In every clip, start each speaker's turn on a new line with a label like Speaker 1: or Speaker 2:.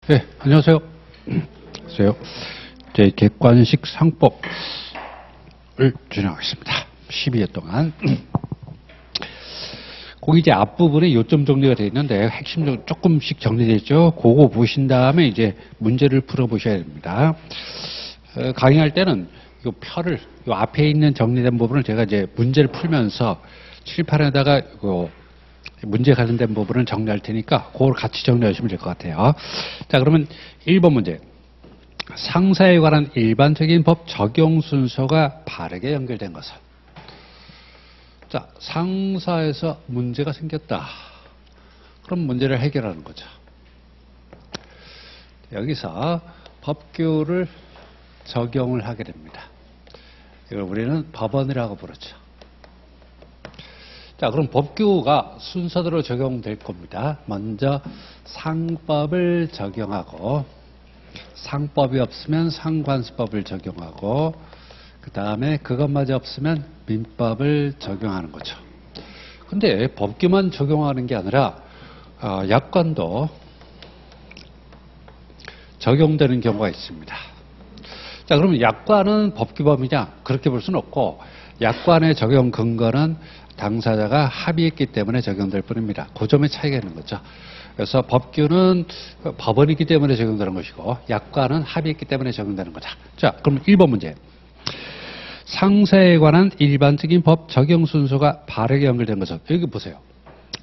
Speaker 1: 네, 안녕하세요. 안녕하세요. 제 객관식 상법을 진행하겠습니다. 12회 동안. 거기 이제 앞부분에 요점 정리가 되어 있는데 핵심적으로 조금씩 정리되어 있죠. 그거 보신 다음에 이제 문제를 풀어보셔야 됩니다. 강의할 때는 이 표를, 이 앞에 있는 정리된 부분을 제가 이제 문제를 풀면서 칠판에다가 문제 관련된 부분을 정리할 테니까 그걸 같이 정리하시면 될 것 같아요. 자, 그러면 1번 문제. 상사에 관한 일반적인 법 적용 순서가 바르게 연결된 것은. 자, 상사에서 문제가 생겼다. 그럼 문제를 해결하는 거죠. 여기서 법규를 적용을 하게 됩니다. 이걸 우리는 법원이라고 부르죠. 자, 그럼 법규가 순서대로 적용될 겁니다. 먼저 상법을 적용하고, 상법이 없으면 상관수법을 적용하고, 그 다음에 그것마저 없으면 민법을 적용하는 거죠. 근데 법규만 적용하는 게 아니라 약관도 적용되는 경우가 있습니다. 자, 그러면 약관은 법규범위냐? 그렇게 볼 수는 없고, 약관의 적용 근거는 당사자가 합의했기 때문에 적용될 뿐입니다. 그 점의 차이가 있는 거죠. 그래서 법규는 법원이기 때문에 적용되는 것이고 약관은 합의했기 때문에 적용되는 거죠. 자, 그럼 1번 문제. 상사에 관한 일반적인 법 적용 순서가 바르게 연결된 것은. 여기 보세요.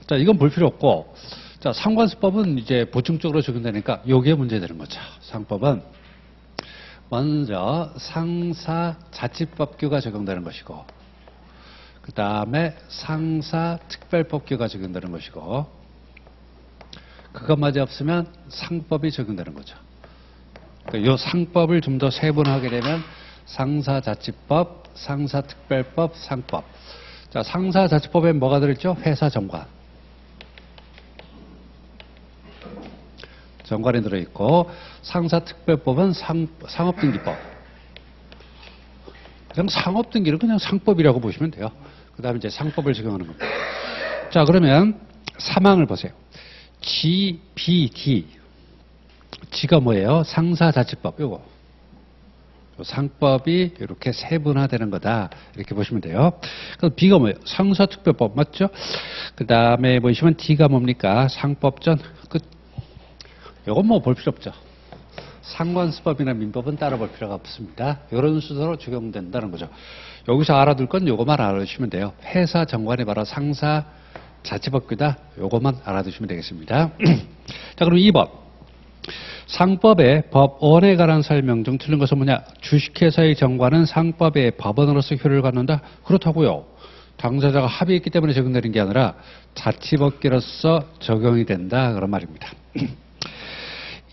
Speaker 1: 자, 이건 볼 필요 없고, 자, 상관수법은 이제 보충적으로 적용되니까 요게 문제되는 거죠. 상법은 먼저 상사 자치법규가 적용되는 것이고, 그 다음에 상사 특별법규가 적용되는 것이고, 그것마저 없으면 상법이 적용되는 거죠. 그러니까 이 상법을 좀 더 세분화하게 되면 상사자치법, 상사특별법, 상법. 자, 상사자치법에 뭐가 들어있죠? 회사정관. 정관이 들어있고, 상사특별법은 상업등기법. 그냥 상업등기를 그냥 상법이라고 보시면 돼요. 그 다음에 이제 상법을 적용하는 겁니다. 자, 그러면 사망을 보세요. G, B, D. G가 뭐예요? 상사자치법. 요거. 상법이 이렇게 세분화되는 거다. 이렇게 보시면 돼요. 그럼 B가 뭐예요? 상사특별법. 맞죠? 그 다음에 보시면 D가 뭡니까? 상법전 끝. 요건 뭐 볼 필요 없죠. 상관수법이나 민법은 따로 볼 필요가 없습니다. 이런 순서로 적용된다는 거죠. 여기서 알아둘 건 요것만 알아두시면 돼요. 회사 정관이 바로 상사 자치법규다. 요것만 알아두시면 되겠습니다. 자, 그럼 2번. 상법의 법원에 관한 설명 중 틀린 것은 뭐냐? 주식회사의 정관은 상법의 법원으로서 효력을 갖는다. 그렇다고요. 당사자가 합의했기 때문에 적용되는 게 아니라 자치법규로서 적용이 된다. 그런 말입니다.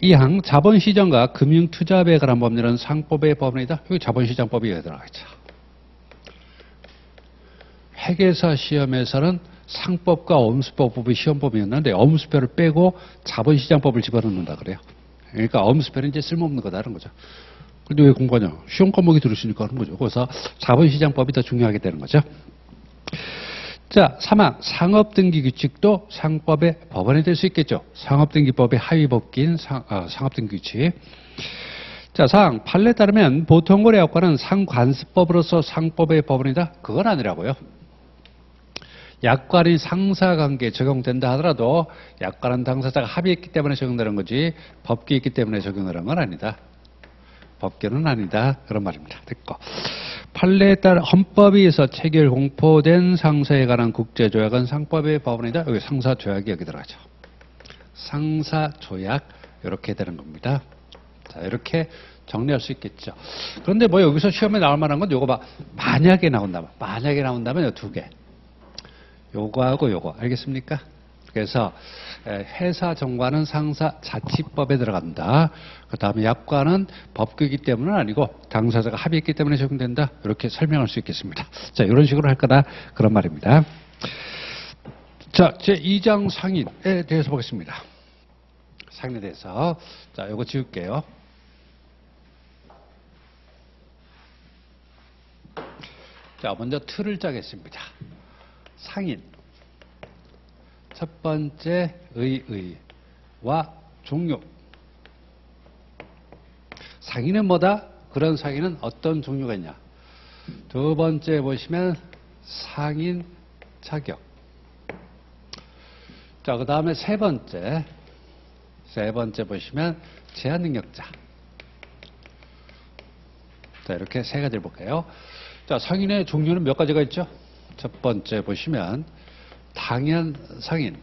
Speaker 1: 이항 자본시장과 금융투자업에 관한 법률은 상법의 법원이다. 여기 자본시장법이 들어가겠죠. 회계사 시험에서는 상법과 엄수법이 시험법이었는데 엄수표를 빼고 자본시장법을 집어넣는다 그래요. 그러니까 엄수표는 이제 쓸모없는 거다라는 거죠. 근데 왜 공부하냐? 시험 과목이 들으시니까 하는 거죠. 그래서 자본시장법이 더 중요하게 되는 거죠. 자, 3항 상업등기규칙도 상법의 법원이 될 수 있겠죠. 상업등기법의 하위법기인 상업등기규칙. 자, 4항 판례에 따르면 보통거래약관은 상관수법으로서 상법의 법원이다. 그건 아니라고요. 약관이 상사관계에 적용된다 하더라도 약관은 당사자가 합의했기 때문에 적용되는 거지 법규 있기 때문에 적용되는 건 아니다. 법규는 아니다. 그런 말입니다. 됐고. 판례에 따라 헌법에 의해서 체결 공포된 상사에 관한 국제조약은 상법의 법원이다. 여기 상사조약이 여기 들어가죠. 상사조약 이렇게 되는 겁니다. 자, 이렇게 정리할 수 있겠죠. 그런데 뭐 여기서 시험에 나올 만한 건 요거 봐. 만약에 나온다면 요 두 개. 요거하고 요거. 알겠습니까? 그래서 회사 정관은 상사 자치법에 들어간다. 그 다음에 약관은 법규이기 때문은 아니고 당사자가 합의했기 때문에 적용된다. 이렇게 설명할 수 있겠습니다. 자, 이런 식으로 할 거다. 그런 말입니다. 자, 제2장 상인에 대해서 보겠습니다. 상인에 대해서. 자, 요거 지울게요. 자, 먼저 틀을 짜겠습니다. 상인. 첫 번째 의의와 종료. 상인은 뭐다? 그런 상인은 어떤 종류가 있냐? 두 번째 보시면 상인 자격. 자, 그 다음에 세 번째 보시면 제한 능력자. 자, 이렇게 세 가지를 볼까요? 자, 상인의 종류는 몇 가지가 있죠? 첫 번째 보시면 당연 상인.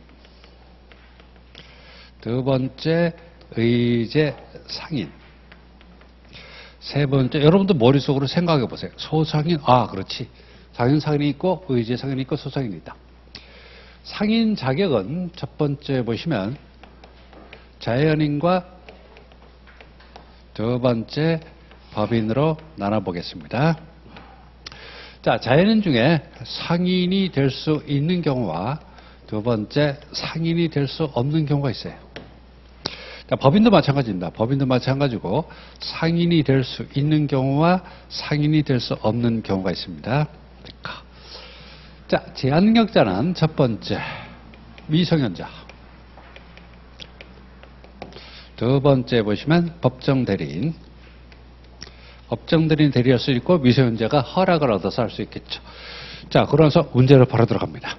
Speaker 1: 두 번째 의제 상인. 세 번째, 여러분도 머릿속으로 생각해 보세요. 소상인, 그렇지. 당연 상인이 있고 의제 상인이 있고 소상인이 있다. 상인 자격은 첫 번째 보시면 자연인과 두 번째 법인으로 나눠보겠습니다. 자, 자연인 중에 상인이 될 수 있는 경우와 두 번째 상인이 될 수 없는 경우가 있어요. 자, 법인도 마찬가지입니다. 법인도 마찬가지고 상인이 될 수 있는 경우와 상인이 될 수 없는 경우가 있습니다. 자, 제한 능력자는 첫 번째 미성년자. 두 번째 보시면 법정 대리인. 법정 대리인 대리할 수 있고 미성년자가 허락을 얻어서 할 수 있겠죠. 자, 그러면서 문제로 바로 들어갑니다.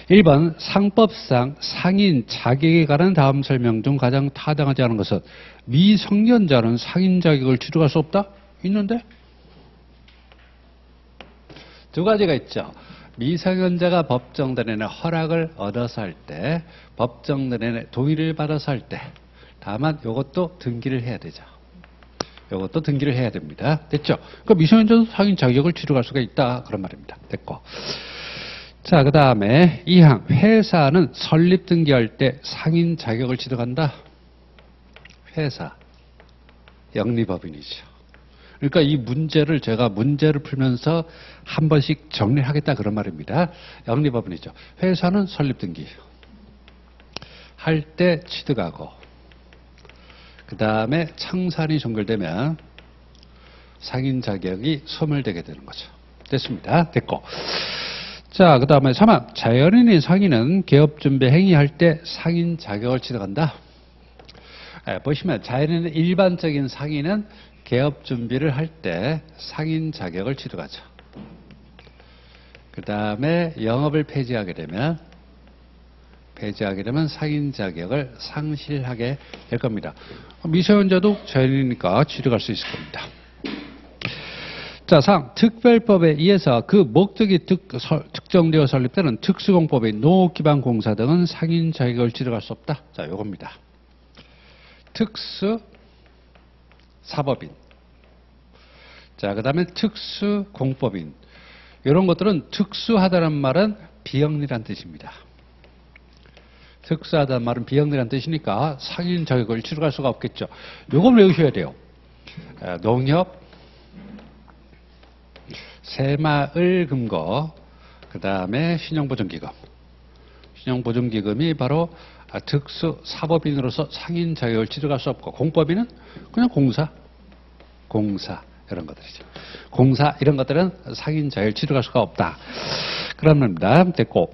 Speaker 1: 1번 상법상 상인 자격에 관한 다음 설명 중 가장 타당하지 않은 것은 미성년자는 상인 자격을 취득할 수 없다? 있는데? 두 가지가 있죠. 미성년자가 법정 대리인의 허락을 얻어서 할 때, 법정 대리인의 동의를 받아서 할 때, 다만 이것도 등기를 해야 되죠. 이것도 등기를 해야 됩니다. 됐죠? 그러니까 미성년자도 상인 자격을 취득할 수가 있다. 그런 말입니다. 됐고. 자, 그 다음에 2항. 회사는 설립 등기할 때 상인 자격을 취득한다. 회사. 영리법인이죠. 그러니까 이 문제를 제가 문제를 풀면서 한 번씩 정리하겠다 그런 말입니다. 영리법인이죠. 회사는 설립 등기 할 때 취득하고 그 다음에 청산이 종결되면 상인 자격이 소멸되게 되는 거죠. 됐습니다. 됐고. 자, 그 다음에 3항. 자연인인 상인은 개업준비 행위할 때 상인 자격을 취득한다. 보시면 자연인은 일반적인 상인은 개업 준비를 할 때 상인 자격을 취득하죠. 그 다음에 영업을 폐지하게 되면 상인 자격을 상실하게 될 겁니다. 미성년자도 자연이니까 취득할 수 있을 겁니다. 자, 4. 특별법에 의해서 그 목적이 특정되어 설립되는 특수공법인 농업기반공사 등은 상인 자격을 취득할 수 없다. 자, 요겁니다. 특수사법인. 자, 그 다음에 특수공법인. 이런 것들은 특수하다는 말은 비영리란 뜻입니다. 특수하다는 말은 비영리란 뜻이니까 상인 자격을 취득할 수가 없겠죠. 요걸 외우셔야 돼요. 농협, 새마을금고, 그 다음에 신용보증기금. 신용보증기금이 바로 특수사법인으로서 상인 자격을 취득할 수 없고, 공법인은 그냥 공사 이런 것들이죠. 공사 이런 것들은 상인 자격을 취득할 수가 없다. 그런 말입니다. 됐고.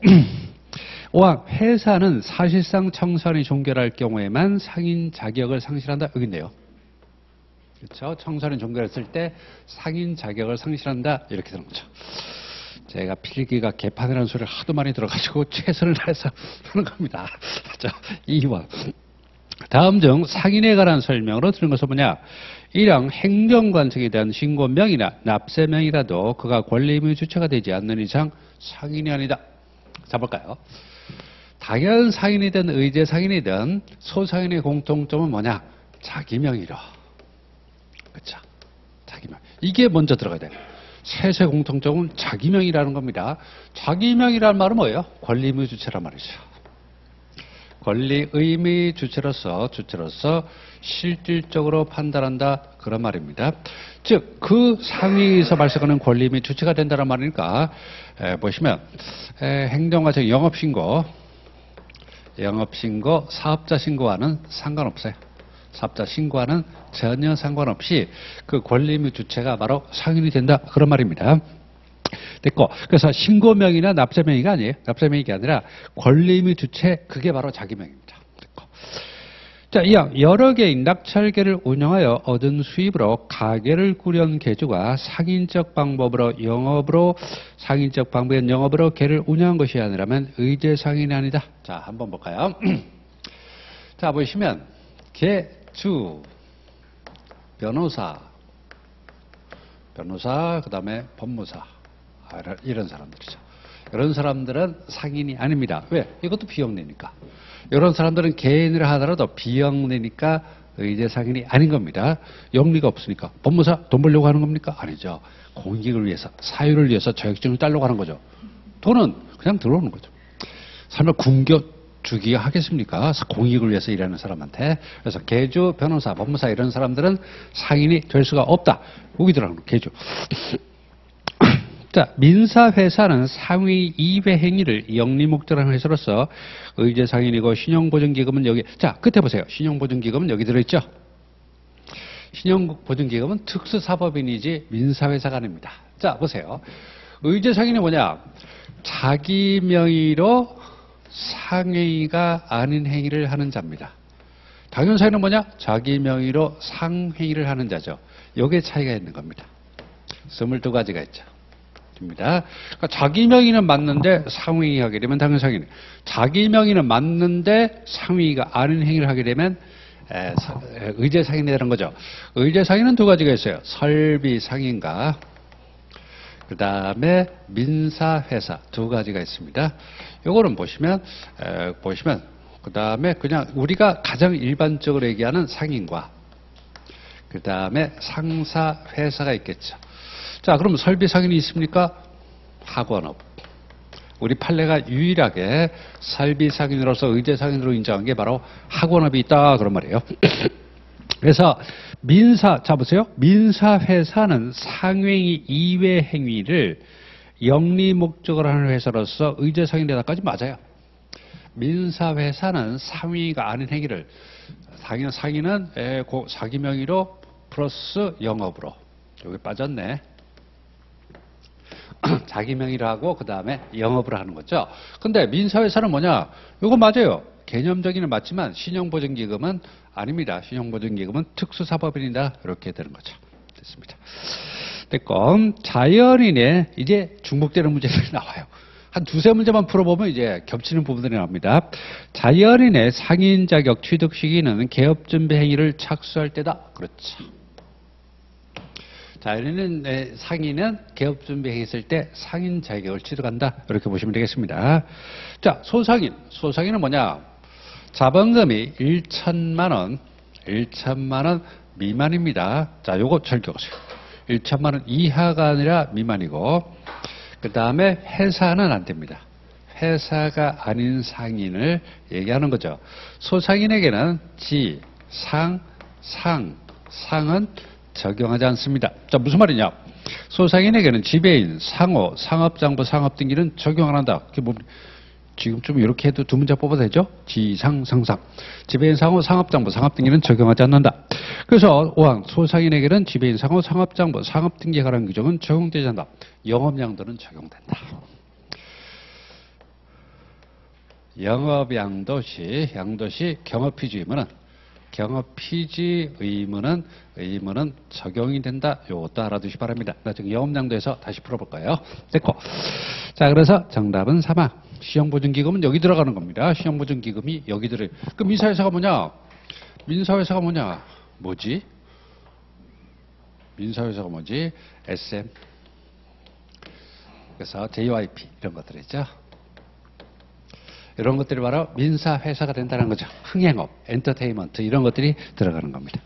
Speaker 1: 5항. 회사는 사실상 청산이 종결할 경우에만 상인 자격을 상실한다. 여기 있네요. 그렇죠? 청산이 종결했을 때 상인 자격을 상실한다. 이렇게 되는 거죠. 제가 필기가 개판이라는 소리를 하도 많이 들어가지고 최선을 다해서 하는 겁니다. 자, 2번. 다음 중 상인에 관한 설명으로 들은 것은 뭐냐? 1항. 행정관청에 대한 신고명이나 납세명이라도 그가 권리의무의 주체가 되지 않는 이상 상인이 아니다. 자, 볼까요? 당연 상인이든 의제 상인이든 소상인의 공통점은 뭐냐? 자기 명의로. 그렇죠? 자기 명. 이게 먼저 들어가야 돼요. 셋의 공통점은 자기 명의라는 겁니다. 자기 명의라는 말은 뭐예요? 권리 의무 주체란 말이죠. 권리 의무 주체로서 실질적으로 판단한다 그런 말입니다. 즉 그 상위에서 발생하는 권리 의무 주체가 된다는 말이니까 보시면 행정과정 영업신고, 사업자 신고와는 상관없어요. 사업자 신고와는 전혀 상관없이 그 권리 의무 주체가 바로 상인이 된다 그런 말입니다. 됐고, 그래서 신고명의나 납세명의가 아니에요. 납세명의가 아니라 권리 의무 주체, 그게 바로 자기 명의입니다. 됐고. 자, 이왕 여러 개의 낙찰계를 운영하여 얻은 수입으로 가게를 꾸려온 계주가 상인적 방법으로 개를 운영한 것이 아니라면 의제 상인이 아니다. 자, 한번 볼까요? 자, 보시면 계주, 변호사, 그다음에 법무사, 이런 사람들이죠. 이런 사람들은 상인이 아닙니다. 왜? 이것도 비영리니까. 이런 사람들은 개인을 하더라도 비영리니까 의제 상인이 아닌 겁니다. 영리가 없으니까. 법무사 돈 벌려고 하는 겁니까? 아니죠. 공익을 위해서, 사유를 위해서 자격증을 따려고 하는 거죠. 돈은 그냥 들어오는 거죠. 설마 굶겨 주기가 하겠습니까? 공익을 위해서 일하는 사람한테. 그래서 계주, 변호사, 법무사 이런 사람들은 상인이 될 수가 없다. 여기 들어가는 거예요. 계주. 자, 민사회사는 상위 2회 행위를 영리목적으로 한 회사로서 의제상인이고 신용보증기금은 여기, 자, 끝에 보세요. 신용보증기금은 여기 들어있죠? 신용보증기금은 특수사법인이지 민사회사가 아닙니다. 자, 보세요. 의제상인이 뭐냐? 자기 명의로 상행위가 아닌 행위를 하는 자입니다. 당연사인은 뭐냐? 자기 명의로 상행위를 하는 자죠. 여기에 차이가 있는 겁니다. 22가지가 있죠. 입니다. 그러니까 자기 명의는 맞는데 상행위 하게 되면 당연상인. 자기 명의는 맞는데 상행위가 아닌 행위를 하게 되면 의제상인이 되는 거죠. 의제상인은 2가지가 있어요. 설비상인과 그 다음에 민사회사 2가지가 있습니다. 요거는 보시면 그 다음에 그냥 우리가 가장 일반적으로 얘기하는 상인과 그 다음에 상사회사가 있겠죠. 자, 그럼 설비상인이 있습니까? 학원업. 우리 판례가 유일하게 설비상인으로서 의제상인으로 인정한 게 바로 학원업이 있다 그런 말이에요. 그래서 자 보세요. 민사회사는 상행위 이외 행위를 영리 목적으로 하는 회사로서 의제상인이 되다까지 맞아요. 민사회사는 상행위가 아닌 행위를 상인은 자기 명의로 플러스 영업으로 여기 빠졌네. 자기 명의로 하고 그 다음에 영업을 하는 거죠. 근데 민사회사는 뭐냐? 이거 맞아요. 개념적인은 맞지만 신용보증기금은 아닙니다. 신용보증기금은 특수사법인이다. 이렇게 되는 거죠. 됐습니다. 됐고 자연인의 이제 중복되는 문제들이 나와요. 한 2-3문제만 풀어보면 이제 겹치는 부분들이 나옵니다. 자연인의 상인 자격 취득 시기는 개업준비 행위를 착수할 때다. 그렇죠. 자연인은 상인은 개업준비 행위했을 때 상인 자격을 취득한다. 이렇게 보시면 되겠습니다. 자, 소상인은 뭐냐? 자본금이 1천만 원 미만입니다. 자, 요거 잘 기억하세요. 1천만 원 이하가 아니라 미만이고 그 다음에 회사는 안 됩니다. 회사가 아닌 상인을 얘기하는 거죠. 소상인에게는 지, 상은 적용하지 않습니다. 자, 무슨 말이냐? 소상인에게는 지배인, 상호, 상업장부, 상업등기는 적용 안 한다. 그게 뭡니까? 지금 좀 이렇게 해도 2문제 뽑아도 되죠? 지상, 상상. 지배인, 상호, 상업장부, 상업등기는 적용하지 않는다. 그래서 5항 소상인에게는 지배인, 상호, 상업장부, 상업등기에 관한 규정은 적용되지 않는다. 영업양도는 적용된다. 영업양도시 경업피지 의무는 적용이 된다. 이것도 알아두시 바랍니다. 나중에 영업양도에서 다시 풀어볼까요? 됐고. 자, 그래서 정답은 3항. 신용보증기금은 여기 들어가는 겁니다. 신용보증기금이 여기 들어요. 그 민사회사가 뭐냐? 뭐지? 민사회사가 뭐지? SM. 그래서 JYP 이런 것들 있죠. 이런 것들이 바로 민사회사가 된다는 거죠. 흥행업, 엔터테인먼트 이런 것들이 들어가는 겁니다.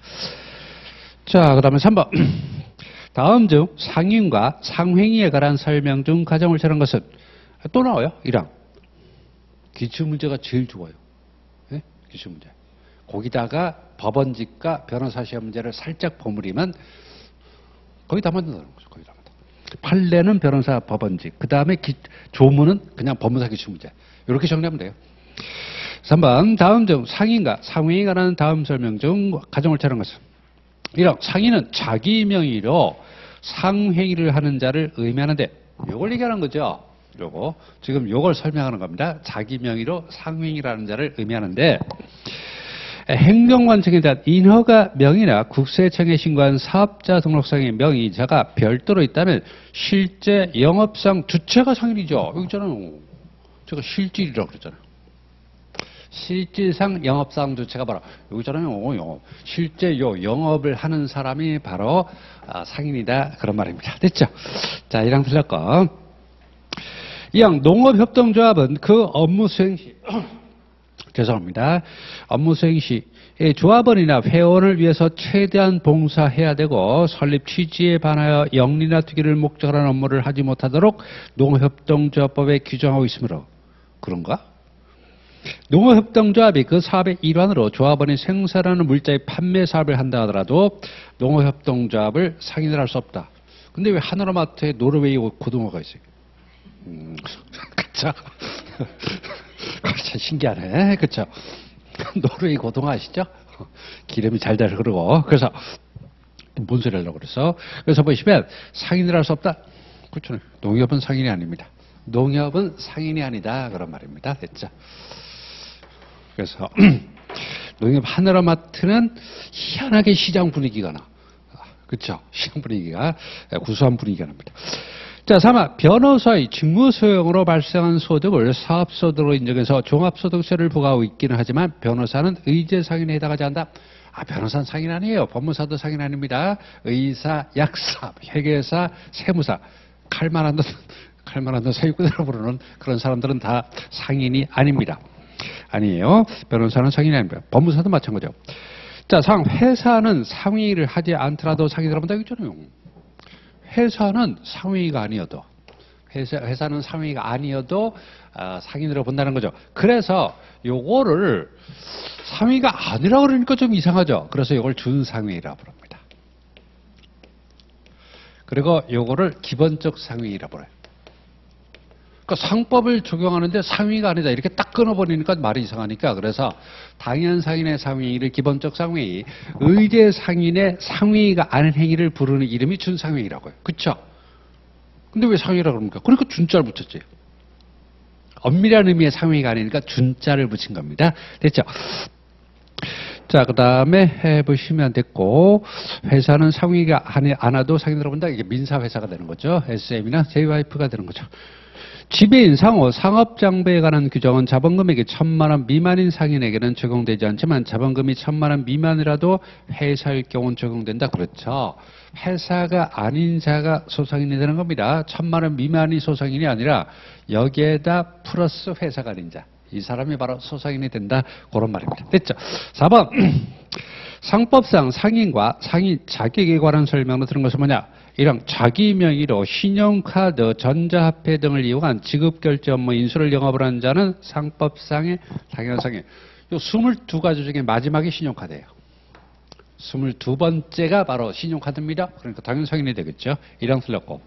Speaker 1: 자, 그 다음에 3번. 다음 중 상인과 상행위에 관한 설명 중 가장 옳다는 것은 또 나와요. 1항. 기출문제가 제일 좋아요. 네? 기출문제. 거기다가 법원직과 변호사 시험 문제를 살짝 버무리면 거의 다 맞는다는 거죠. 거의 다 맞다. 판례는 변호사 법원직. 그 다음에 조문은 그냥 법무사 기출문제. 이렇게 정리하면 돼요. 3번. 다음 중 상인과 상행위에 관한 다음 설명 중 가장 옳다는 것은 1번. 상인은 자기 명의로 상행위를 하는 자를 의미하는데 이걸 얘기하는 거죠. 요거 지금 요걸 설명하는 겁니다. 자기 명의로 상행위를 하는 자를 의미하는데 행정관청에 대한 인허가 명의나 국세청에 신고한 사업자 등록상의 명의자가 별도로 있다면 실제 영업상 주체가 상인이죠. 여기 있잖아요. 제가 실질이라고 그랬잖아요. 실질상 영업상 주체가 바로 여기 있잖아요. 실제 영업을 하는 사람이 바로 상인이다. 그런 말입니다. 됐죠? 자, 1항 틀렸고. 2항 농업협동조합은 그 업무 수행 시 죄송합니다. 업무 수행 시 조합원이나 회원을 위해서 최대한 봉사해야 되고 설립 취지에 반하여 영리나 투기를 목적으로 하는 업무를 하지 못하도록 농업협동조합법에 규정하고 있으므로 그런가? 농업협동조합이 그 사업의 일환으로 조합원이 생산하는 물자의 판매 사업을 한다 하더라도 농업협동조합을 상인을 할 수 없다. 근데 왜 하나로마트에 노르웨이 고등어가 있어요? 그쵸? 참 신기하네. 그쵸? 노르웨이 고등어 아시죠? 기름이 잘 잘 흐르고. 그래서, 뭔 소리 하려고 그랬어? 그래서 보시면 상인을 할 수 없다. 그렇죠. 농협은 상인이 아닙니다. 농협은 상인이 아니다. 그런 말입니다. 됐죠? 그래서 농협 하나로마트는 희한하게 시장 분위기가 나. 그렇죠? 시장 분위기가 구수한 분위기가 납니다. 자, 3화 변호사의 직무 소용으로 발생한 소득을 사업소득으로 인정해서 종합소득세를 부과하고 있기는 하지만 변호사는 의제 상인에 해당하지 않는다. 변호사는 상인 아니에요. 법무사도 상인 아닙니다. 의사, 약사, 회계사, 세무사, 칼만 한돈 사육구대로 부르는 그런 사람들은 다 상인이 아닙니다. 아니에요. 변호사는 상인이 아닙니다. 법무사도 마찬가지죠. 자, 회사는 상위를 하지 않더라도 상인이라고 한다고 했잖아요. 회사는 상위가 아니어도 회사는 상위가 아니어도 상인으로 본다는 거죠. 그래서 요거를 상위가 아니라고 그러니까 좀 이상하죠. 그래서 요걸 준상위라고 부릅니다. 그리고 요거를 기본적 상위라고 불러요. 그러니까 상법을 적용하는데 상위가 아니다 이렇게 딱 끊어버리니까 말이 이상하니까 그래서 당연 상인의 상위를 기본적 상위, 의제 상인의 상위가 아닌 행위를 부르는 이름이 준상위라고요. 그렇죠? 근데 왜 상위라고 그럽니까? 그러니까 준자를 붙였지. 엄밀한 의미의 상위가 아니니까 준자를 붙인 겁니다. 됐죠? 자, 그 다음에 보시면 됐고, 회사는 상위가 안 와도 상인으로 본다. 이게 민사회사가 되는 거죠. SM이나 JYP가 되는 거죠. 지배인 상호 상업장부에 관한 규정은 자본금액이 1,000만 원 미만인 상인에게는 적용되지 않지만 자본금이 1,000만 원 미만이라도 회사일 경우는 적용된다. 그렇죠. 회사가 아닌 자가 소상인이 되는 겁니다. 1,000만 원 미만이 소상인이 아니라 여기에다 플러스 회사가 아닌 자. 이 사람이 바로 소상인이 된다. 그런 말입니다. 됐죠? 4번. 상법상 상인과 상인 자격에 관한 설명으로 들은 것은 뭐냐? 1항 자기 명의로 신용카드, 전자화폐 등을 이용한 지급결제 업무 인수를 영업을 하는 자는 상법상의 당연상인. 요 22가지 중에 마지막이 신용카드예요. 22번째가 바로 신용카드입니다. 그러니까 당연상인이 되겠죠. 1항 틀렸고.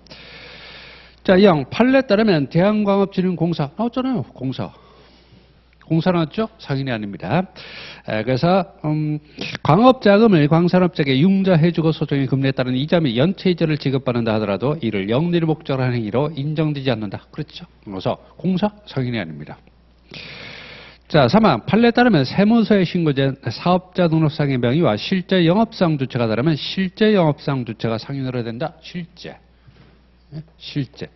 Speaker 1: 자, 2항 판례에 따르면 대한광업진흥공사 나왔잖아요. 공사 나왔죠? 상인이 아닙니다. 그래서 광업자금을 광산업자에게 융자해주고 소정의 금리에 따른 이자 및 연체이자를 지급받는다 하더라도 이를 영리를 목적으로 하는 행위로 인정되지 않는다. 그렇죠? 그래서 공사 상인이 아닙니다. 자, 3항 판례에 따르면 세무서에 신고된 사업자 등록상의 명의와 실제 영업상 주체가 다르면 실제 영업상 주체가 상인으로 해야 된다.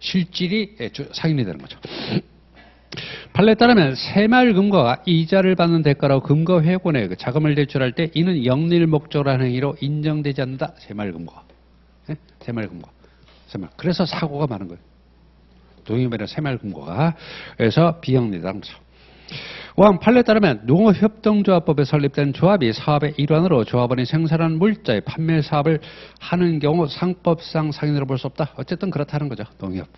Speaker 1: 실질이 상인이 되는 거죠. 판례에 따르면 새마을금고가 이자를 받는 대가로 금고회원에 자금을 대출할 때 이는 영리를 목적으로 하는 행위로 인정되지 않는다. 새마을금고가. 그래서 사고가 많은 거예요. 농협이나 새마을금고가. 그래서 비영리라는 거죠. 5항 판례에 따르면 농업협동조합법에 설립된 조합이 사업의 일환으로 조합원이 생산하는 물자의 판매 사업을 하는 경우 상법상 상인으로 볼 수 없다. 어쨌든 그렇다는 거죠. 농협.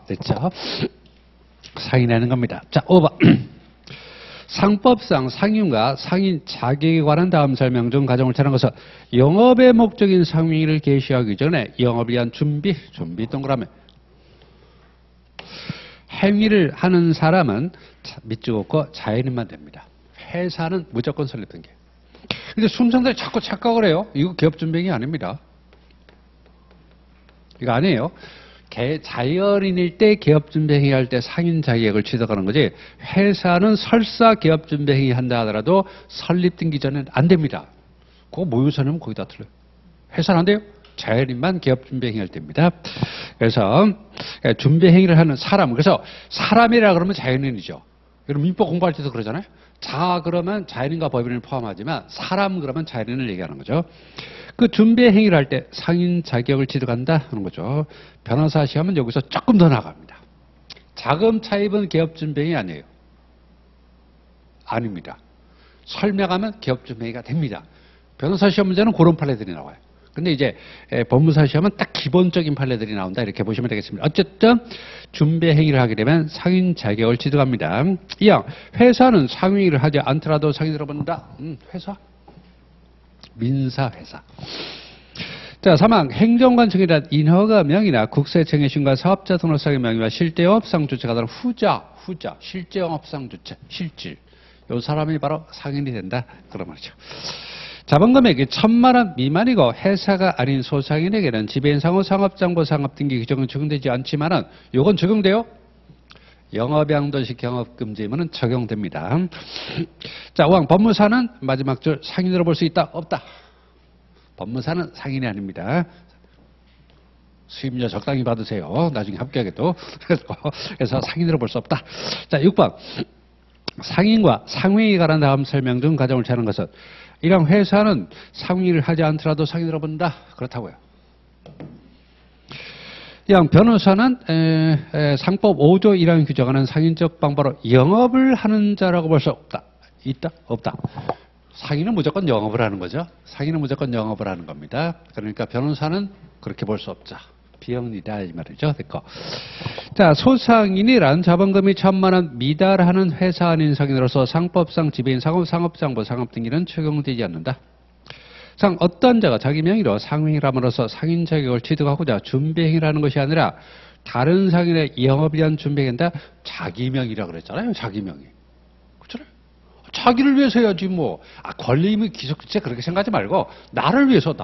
Speaker 1: 됐죠? 상인하는 겁니다. 자, 5번. 상법상 상인과 상인 자격에 관한 다음 설명 중 가정을 차는 것은 영업의 목적인 상인을 개시하기 전에 영업을 위한 준비 동그라미. 행위를 하는 사람은 밑줄 긋고 자연인만 됩니다. 회사는 무조건 설립된 게. 근데 순천들이 자꾸 착각을 해요. 이거 기업준비행위 아닙니다. 이거 아니에요. 자연인일 때 기업준비행위 할 때 상인 자격을 취득하는 거지 회사는 설사 기업준비행위 한다 하더라도 설립등기 전에는 안 됩니다. 그거 모의고사는 거기다 틀려요. 회사는 안 돼요. 자연인만 기업준비행위 할 때입니다. 그래서 준비행위를 하는 사람, 그래서 사람이라 그러면 자연인이죠. 여러분 민법 공부할 때도 그러잖아요. 자 그러면 자연인과 법인을 포함하지만 사람 그러면 자연인을 얘기하는 거죠. 그 준비 행위를 할 때 상인 자격을 취득한다 하는 거죠. 변호사 시험은 여기서 조금 더 나갑니다. 자금 차입은 기업 준비 행위 아니에요. 아닙니다. 설명하면 기업 준비 행위가 됩니다. 변호사 시험 문제는 그런 판례들이 나와요. 근데 이제 법무사 시험은 딱 기본적인 판례들이 나온다 이렇게 보시면 되겠습니다. 어쨌든 준비 행위를 하게 되면 상인 자격을 취득합니다. 이왕 회사는 상위를 하지 않더라도 상인으로 본다. 회사? 민사회사. 자, 3항 행정관청이란 인허가명이나 국세청의신과 사업자 등록상의 명의와 실제영업상 주체가 다른 후자, 실제영업상 주체, 실질. 요 사람이 바로 상인이 된다. 그런 말이죠. 자본금액이 1,000만 원 미만이고 회사가 아닌 소상인에게는 지배인상호 상업장부 상업등기 규정은 적용되지 않지만은 요건 적용돼요. 영업양도식 경업금지 의무는 적용됩니다. 자, 5항 법무사는 마지막 줄 상인으로 볼 수 있다? 없다. 법무사는 상인이 아닙니다. 수임료 적당히 받으세요. 나중에 합격해도. 그래서 상인으로 볼 수 없다. 자, 6번 상인과 상위에 관한 다음 설명 중 가장 옳지 않은 것은 이런 회사는 상위를 하지 않더라도 상인으로 본다. 그렇다고요. 이왕 변호사는 상법 5조 1항 규정하는 상인적 방법으로 영업을 하는 자라고 볼 수 없다. 있다? 없다. 상인은 무조건 영업을 하는 거죠. 상인은 무조건 영업을 하는 겁니다. 그러니까 변호사는 그렇게 볼 수 없자. 비영리다 이 말이죠. 됐고. 자, 소상인이란 자본금이 1,000만 원 미달하는 회사 아닌 상인으로서 상법상 지배인 상업, 상업장부, 상업등기는 적용되지 않는다. 상 어떤 자가 자기 명의로 상행함으로써 상인 자격을 취득하고자 준비행위라는 것이 아니라 다른 상인의 영업을 위한 준비행위다. 자기 명의라 그랬잖아요. 자기 명의. 그렇잖아요. 자기를 위해서 해야지 뭐. 권리임의 기속주체 그렇게 생각하지 말고 나를 위해서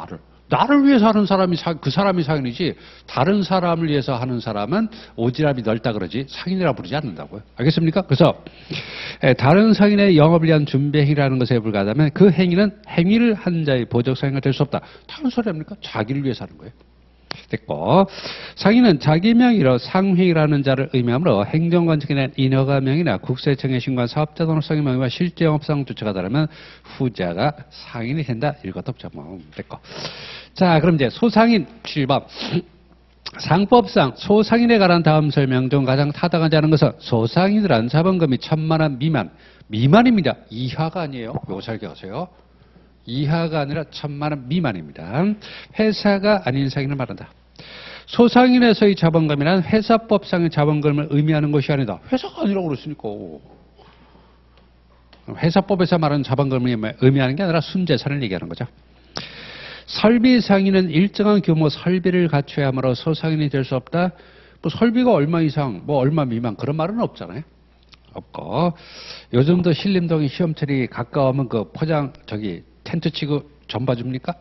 Speaker 1: 나를 위해서 하는 사람이 그 사람이 상인이지 다른 사람을 위해서 하는 사람은 오지랖이 넓다 그러지 상인이라 부르지 않는다고요. 알겠습니까? 그래서 다른 상인의 영업을 위한 준비행위라는 것에 불과하다면 그 행위는 행위를 한 자의 보적상인가 될 수 없다. 다른 소리 합니까? 자기를 위해서 하는 거예요. 됐고, 상인은 자기 명의로 상회라는 자를 의미하므로 행정관청이나 인허가명이나 국세청의 신고한 사업자 등록상의 명의와 실제 영업상 주체가 다르면 후자가 상인이 된다. 이것도 없죠. 뭐. 됐고. 자, 그럼 이제 소상인 7번. 상법상 소상인에 관한 다음 설명 중 가장 타당하지 않은 것은 소상인이란 자본금이 1,000만 원 미만입니다. 이하가 아니에요. 요거 잘 기억하세요. 이하가 아니라 1,000만 원 미만입니다. 회사가 아닌 상인을 말한다. 소상인에서의 자본금이란 회사법상의 자본금을 의미하는 것이 아니다. 회사가 아니라고 그랬으니까. 회사법에서 말하는 자본금을 의미하는 게 아니라 순재산을 얘기하는 거죠. 설비상인은 일정한 규모 설비를 갖춰야 하므로 소상인이 될 수 없다. 뭐 설비가 얼마 이상, 뭐 얼마 미만 그런 말은 없잖아요. 없고 요즘도 신림동에 시험철이 가까우면 그 포장 텐트 치고 전 봐줍니까?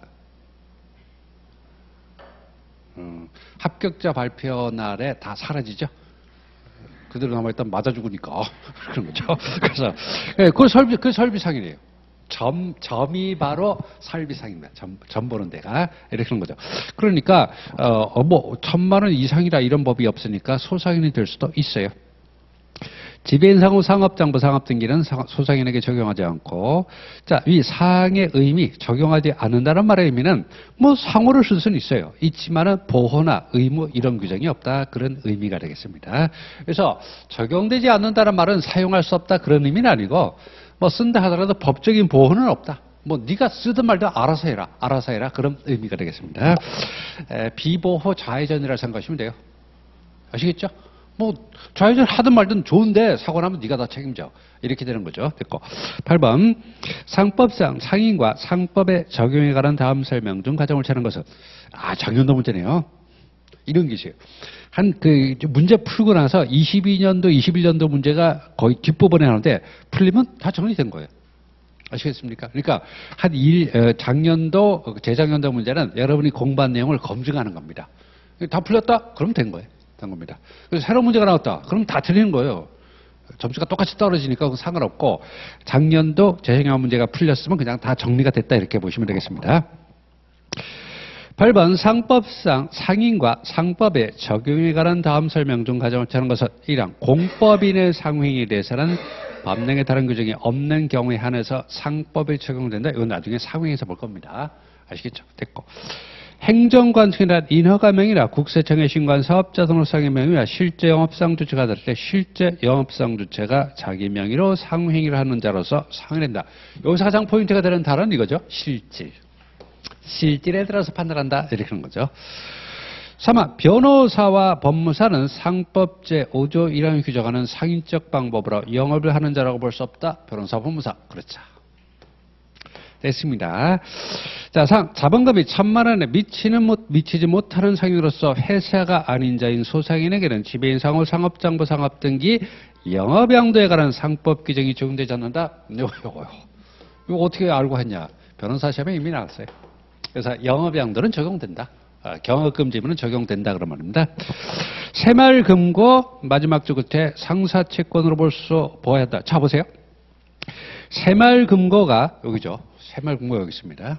Speaker 1: 합격자 발표 날에 다 사라지죠. 그대로 남아있다면 맞아 죽으니까 그런 거죠. 그래서 그 설비상이래요. 점이 바로 설비상입니다. 점 보는 데가 이렇게 하는 거죠. 그러니까 뭐 1,000만 원 이상이라 이런 법이 없으니까 소상인이 될 수도 있어요. 지배인상호 상업장부 상업등기는 소상인에게 적용하지 않고, 자, 이 상의 의미 적용하지 않는다는 말의 의미는 뭐 상호를 쓸 수는 있어요. 있지만은 보호나 의무 이런 규정이 없다 그런 의미가 되겠습니다. 그래서 적용되지 않는다는 말은 사용할 수 없다 그런 의미는 아니고 뭐 쓴다 하더라도 법적인 보호는 없다. 뭐 네가 쓰든 말든 알아서 해라 그런 의미가 되겠습니다. 비보호 좌회전이라 생각하시면 돼요. 아시겠죠? 뭐 좌회전 하든 말든 좋은데 사고 나면 네가 다 책임져. 이렇게 되는 거죠. 됐고. 8번 상법상 상인과 상법의 적용에 관한 다음 설명 중 가장 옳지 않은 것은 작년도 문제네요. 이런 게 있어요. 문제 풀고 나서 22년도, 21년도 문제가 거의 뒷부분에 나오는데 풀리면 다 정리된 거예요. 아시겠습니까? 그러니까 작년도, 재작년도 문제는 여러분이 공부한 내용을 검증하는 겁니다. 다 풀렸다? 그럼 된 거예요. 된 겁니다. 그래서 새로운 문제가 나왔다. 그럼 다 틀리는 거예요. 점수가 똑같이 떨어지니까 그건 상관없고 작년도 재생영어 문제가 풀렸으면 그냥 다 정리가 됐다 이렇게 보시면 되겠습니다. 8번 상법상 상인과 상법의 적용에 관한 다음 설명 중 가장 옳지 않은 것은 1 항 공법인의 상행에 대해서는 법령에 다른 규정이 없는 경우에 한해서 상법에 적용된다. 이건 나중에 상행에서 볼 겁니다. 아시겠죠? 됐고. 행정관청이나 인허가명이나 국세청의 신고한 사업자 등록상의 명의와 실제 영업상 주체가 다를 때 실제 영업상 주체가 자기 명의로 상행위를 하는 자로서 상행된다. 여기서 가장 포인트가 되는 단어는 이거죠. 실질. 실질에 따라서 판단한다. 이렇게 하는 거죠. 3번 변호사와 법무사는 상법 제5조 1항이 규정하는 상인적 방법으로 영업을 하는 자라고 볼 수 없다. 변호사, 법무사. 그렇죠. 됐습니다. 자, 자본금이 1,000만 원에 미치지 못하는 상인으로서 회사가 아닌 자인 소상인에게는 지배인 상호, 상업장부, 상업등기, 영업양도에 관한 상법 규정이 적용되지 않는다. 이거 어떻게 알고 했냐? 변호사 시험에 이미 나왔어요. 그래서 영업양도는 적용된다. 경업금지문은 적용된다 그런 말입니다. 새말금고 마지막 주 끝에 상사채권으로 보아야 한다. 자 보세요. 새말금고가 여기죠. 새말금고 여기 있습니다.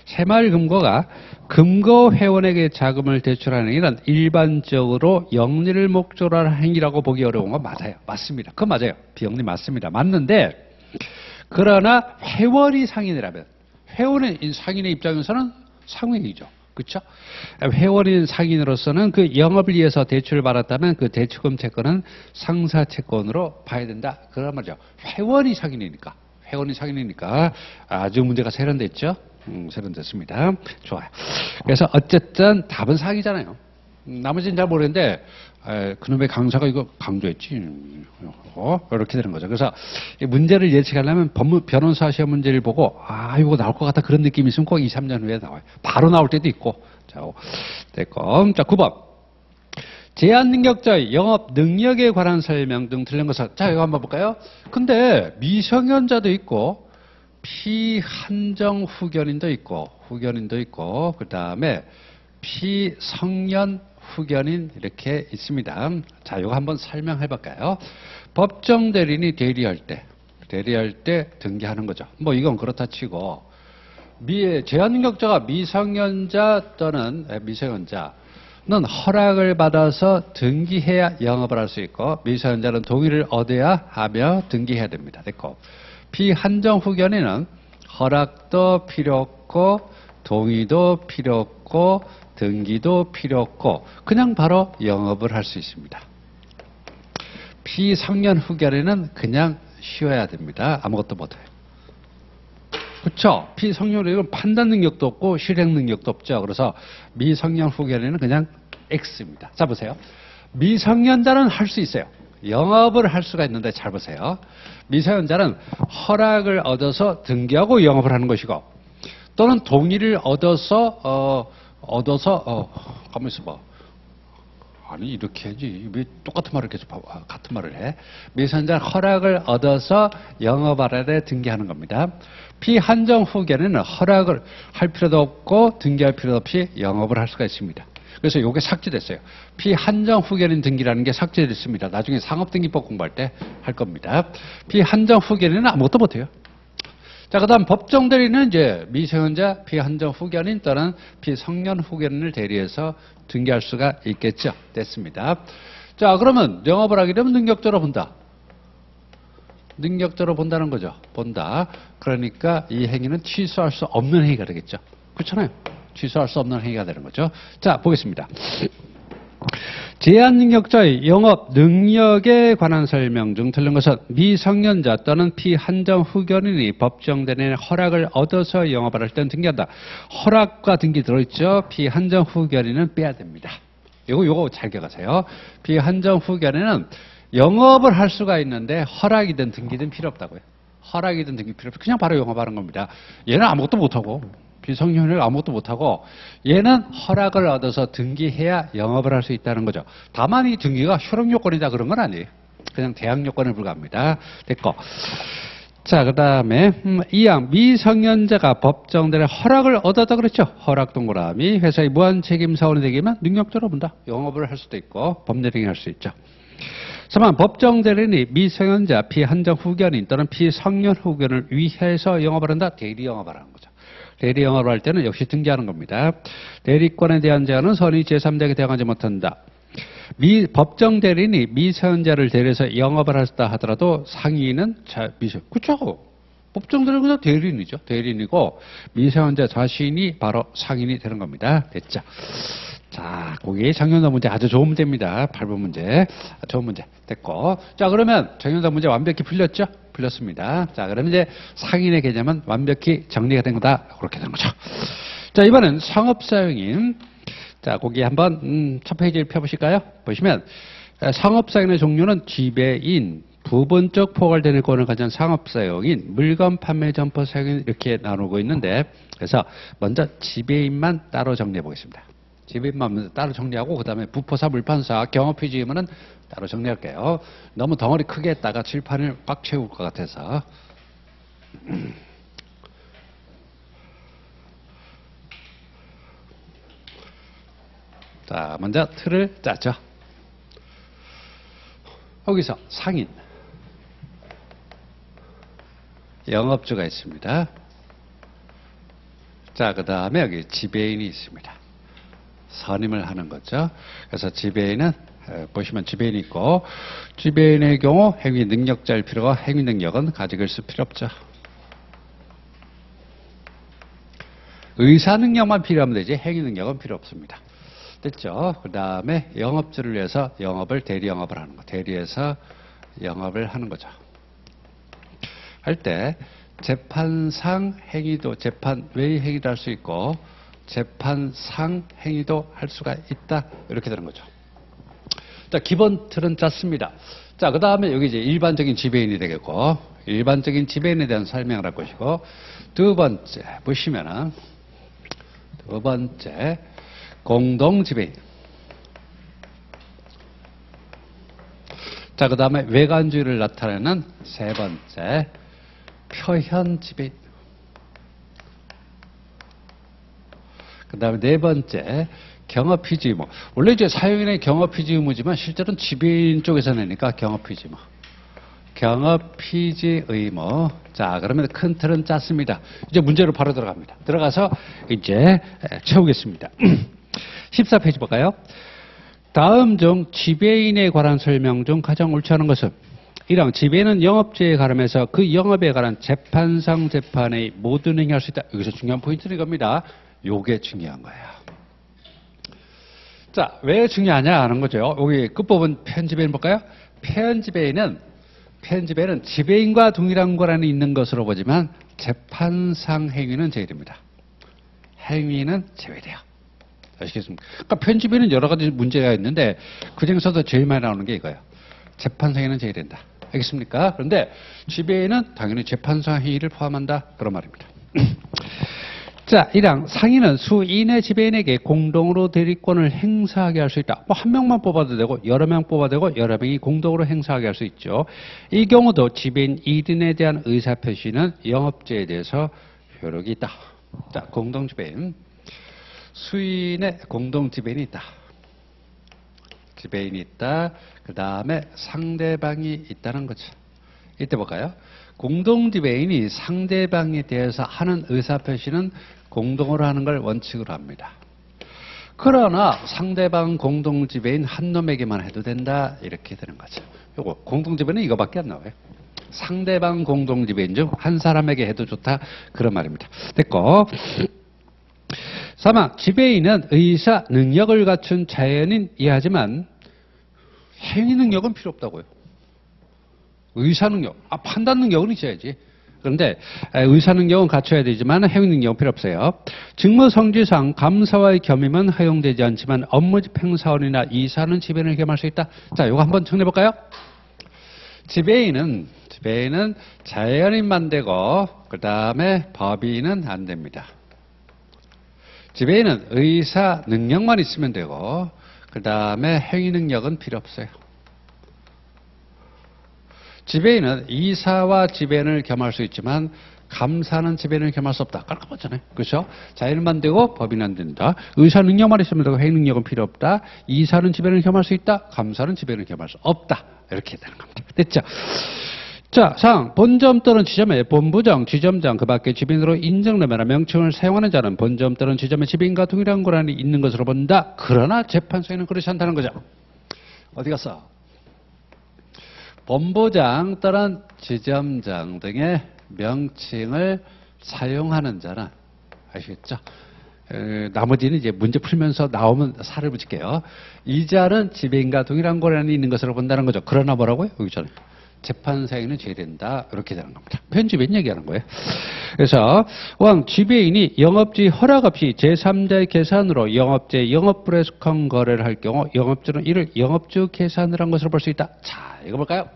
Speaker 1: 새말금고가 금고회원에게 자금을 대출하는 행위는 일반적으로 영리를 목적으로 하는 행위라고 보기 어려운 건 맞아요. 맞습니다. 그건 맞아요. 비영리 맞습니다. 맞는데 그러나 회원이 상인이라면 회원인 상인의 입장에서는 상행이죠. 그렇죠? 회원인 상인으로서는 그 영업을 위해서 대출을 받았다면 그 대출금 채권은 상사채권으로 봐야 된다. 그런 말이죠. 회원이 상인이니까 아주 문제가 세련됐죠. 세련됐습니다. 좋아요. 그래서 어쨌든 답은 상이잖아요. 나머지는 잘 모르겠는데 그놈의 강사가 이거 강조했지. 이렇게 되는 거죠. 그래서 이 문제를 예측하려면 변호사 시험 문제를 보고 이거 나올 것 같다 그런 느낌이 있으면 꼭 2, 3년 후에 나와요. 바로 나올 때도 있고. 자, 됐고. 자, 9번. 제한능력자의 영업 능력에 관한 설명 등 틀린 것은 자, 이거 한번 볼까요? 근데 미성년자도 있고 피한정 후견인도 있고 그 다음에 피성년 후견인 이렇게 있습니다. 자, 이거 한번 설명해 볼까요? 법정 대리인이 대리할 때 등기하는 거죠. 뭐 이건 그렇다 치고 제한능력자가 미성년자 또는 미성년자는 허락을 받아서 등기해야 영업을 할 수 있고 미성년자는 동의를 얻어야 하며 등기해야 됩니다. 됐고 피한정 후견인은 허락도 필요 없고 동의도 필요 없고 등기도 필요 없고 그냥 바로 영업을 할 수 있습니다. 피성년 후견인은 그냥 쉬어야 됩니다. 아무것도 못해요. 그렇죠? 피성년은 판단 능력도 없고 실행 능력도 없죠. 그래서 미성년 후견인은 그냥 X입니다. 자 보세요. 미성년자는 할 수 있어요. 영업을 할 수가 있는데 잘 보세요. 미성년자는 허락을 얻어서 등기하고 영업을 하는 것이고 또는 동의를 얻어서 가만히 있어봐. 아니 이렇게 해야지. 왜 똑같은 말을 계속 같은 말을 해? 미성년자는 허락을 얻어서 영업하라 때 등기하는 겁니다. 피한정 후견에는 허락을 할 필요도 없고 등기할 필요도 없이 영업을 할 수가 있습니다. 그래서 이게 삭제됐어요. 피한정 후견인 등기라는 게 삭제됐습니다. 나중에 상업등기법 공부할 때 할 겁니다. 피한정 후견인은 아무것도 못해요. 자, 그 다음 법정 대리는 이제 미성년자, 피한정 후견인 또는 피성년 후견인을 대리해서 등기할 수가 있겠죠. 됐습니다. 자, 그러면 영업을 하게 되면 능력자로 본다. 능력자로 본다는 거죠. 본다. 그러니까 이 행위는 취소할 수 없는 행위가 되겠죠. 그렇잖아요. 취소할 수 없는 행위가 되는 거죠. 자, 보겠습니다. 제한능력자의 영업 능력에 관한 설명 중 틀린 것은 미성년자 또는 피한정 후견인이 법정 대리인의 허락을 얻어서 영업을 할 때는 등기한다. 허락과 등기 들어있죠. 피한정 후견인은 빼야 됩니다. 요거 잘 기억하세요. 피한정 후견인은 영업을 할 수가 있는데 허락이든 등기든 필요 없다고요. 허락이든 등기 필요 없고 그냥 바로 영업하는 겁니다. 얘는 아무것도 못하고 비성년을 아무것도 못하고 얘는 허락을 얻어서 등기해야 영업을 할 수 있다는 거죠. 다만 이 등기가 효력 요건이다 그런 건 아니에요. 그냥 대항 요건에 불과합니다. 됐고. 자, 그 다음에, 이항 미성년자가 법정대리의 허락을 얻었다 그랬죠. 허락 동그라미, 회사의 무한 책임 사원이 되기만 능력자로 본다. 영업을 할 수도 있고, 법내링이 할 수 있죠. 3번 법정대리인이 미성년자 비한정 후견인 또는 비성년 후견을 위해서 영업을 한다. 대리 영업을 하는 거죠. 대리 영업을 할 때는 역시 등기하는 겁니다. 대리권에 대한 제한은 선의 제3자에게 대항하지 못한다. 법정 대리인이 미성년자를 대리해서 영업을 했다 하더라도 상인은 그렇죠. 법정 대리인은 대리인이죠. 대리인이고 미성년자 자신이 바로 상인이 되는 겁니다. 됐죠. 자, 거기 정형사 문제 아주 좋은 문제입니다. 8번 문제. 좋은 문제. 됐고. 자, 그러면 정형사 문제 완벽히 풀렸죠? 풀렸습니다. 자, 그러면 이제 상인의 개념은 완벽히 정리가 된 거다. 그렇게 되는 거죠. 자, 이번엔 상업사용인. 자, 거기 한번 첫 페이지를 펴보실까요? 보시면 상업사용의 종류는 지배인, 부분적 포괄되는 권을 가진 상업사용인, 물건 판매 점포 사용인 이렇게 나누고 있는데 그래서 먼저 지배인만 따로 정리해 보겠습니다. 지배인만 따로 정리하고 그 다음에 부포사, 물판사, 경업피지임은 따로 정리할게요. 너무 덩어리 크게 했다가 칠판을 꽉 채울 것 같아서. 자, 먼저 틀을 짜죠. 여기서 상인, 영업주가 있습니다. 자, 그 다음에 여기 지배인이 있습니다. 선임을 하는 거죠. 그래서 지배인은 보시면 지배인이 있고 지배인의 경우 행위 능력자일 필요가 행위 능력은 가지고 있을 필요 없죠. 의사 능력만 필요하면 되지 행위 능력은 필요 없습니다. 됐죠? 그 다음에 영업주를 위해서 영업을 대리 영업을 하는 거. 대리해서 영업을 하는 거죠. 할 때 재판상 행위도 재판 외의 행위도 할 수 있고 재판상 행위도 할 수가 있다. 이렇게 되는 거죠. 자, 기본 틀은 짰습니다. 자, 그 다음에 여기 이제 일반적인 지배인이 되겠고 일반적인 지배인에 대한 설명을 할 것이고 두 번째 보시면은 두 번째 공동지배인. 자, 그 다음에 외관주의를 나타내는 세 번째 표현지배인. 그 다음에 네 번째 경업피지의무. 원래 이제 사용인의 경업피지의무지만 실제로는 지배인 쪽에서 내니까 경업피지의무. 경업피지의무. 자, 그러면 큰 틀은 짰습니다. 이제 문제로 바로 들어갑니다. 들어가서 이제 채우겠습니다. 14페이지 볼까요? 다음 중 지배인에 관한 설명 중 가장 옳지 않은 것은 1 항 지배인은 영업제에 가름해서 그 영업에 관한 재판상 재판의 모든 행위할 수 있다. 여기서 중요한 포인트는 이겁니다. 요게 중요한 거예요. 자, 왜 중요하냐 하는 거죠. 여기 끝부분 편지배인 볼까요? 편지배인은 지배인과 동일한 권한이 있는 것으로 보지만 재판상 행위는 제외됩니다. 행위는 제외돼요. 아시겠습니까? 그러니까 편집에는 여러 가지 문제가 있는데 그 중에서도 제일 많이 나오는 게 이거예요. 재판상에는 제외된다. 알겠습니까? 그런데 지배인은 당연히 재판상 행위를 포함한다. 그런 말입니다. 자, 1항 상인은 수인의 지배인에게 공동으로 대리권을 행사하게 할 수 있다. 뭐 한 명만 뽑아도 되고 여러 명 뽑아도 되고 여러 명이 공동으로 행사하게 할 수 있죠. 이 경우도 지배인 1인에 대한 의사표시는 영업제에 대해서 효력이 있다. 자, 공동지배인. 수인의 공동지배인이 있다. 지배인이 있다. 그 다음에 상대방이 있다는 거죠. 이때 볼까요? 공동지배인이 상대방에 대해서 하는 의사표시는 공동으로 하는 걸 원칙으로 합니다. 그러나 상대방 공동지배인 한 놈에게만 해도 된다. 이렇게 되는 거죠. 요거 공동지배는 이거밖에 안 나와요. 상대방 공동지배인 중 한 사람에게 해도 좋다. 그런 말입니다. 됐고. 3항 지배인은 의사 능력을 갖춘 자연인이하지만 행위 능력은 필요 없다고요. 의사 능력, 판단 능력은 있어야지. 그런데 의사 능력은 갖춰야 되지만 행위 능력은 필요 없어요. 직무 성질상 감사와의 겸임은 허용되지 않지만 업무 집행 사원이나 이사는 지배인을 겸할 수 있다. 자, 이거 한번 정리해 볼까요? 지배인은 자연인만 되고 그 다음에 법인은 안 됩니다. 지배인은 의사 능력만 있으면 되고 그 다음에 행위 능력은 필요 없어요. 지배인은 이사와 지배인을 겸할 수 있지만 감사는 지배인을 겸할 수 없다. 깔끔하잖아요. 그렇죠? 자연만 되고 법인은 안 된다. 의사 능력만 있으면 되고 회의 능력은 필요 없다. 이사는 지배인을 겸할 수 있다. 감사는 지배인을 겸할 수 없다. 이렇게 되는 겁니다. 됐죠? 자, 상. 본점 또는 지점에 본부장, 지점장, 그 밖에 지배인으로 인정되거나 명칭을 사용하는 자는 본점 또는 지점의 지배인과 동일한 권한이 있는 것으로 본다. 그러나 재판소에는 그렇지 않다는 거죠. 어디 갔어? 본부장 또는 지점장 등의 명칭을 사용하는 자는 아시겠죠? 나머지는 이제 문제 풀면서 나오면 살을 붙일게요. 이 자는 지배인과 동일한 권한이 있는 것으로 본다는 거죠. 그러나 뭐라고요? 여기 전에 재판사에는 죄된다. 이렇게 되는 겁니다. 편집인 얘기하는 거예요. 그래서 왕 지배인이 영업주의 허락 없이 제3자의 계산으로 영업주의 영업불에 속한 거래를 할 경우 영업주는 이를 영업주 계산을 한 것으로 볼 수 있다. 자, 이거 볼까요?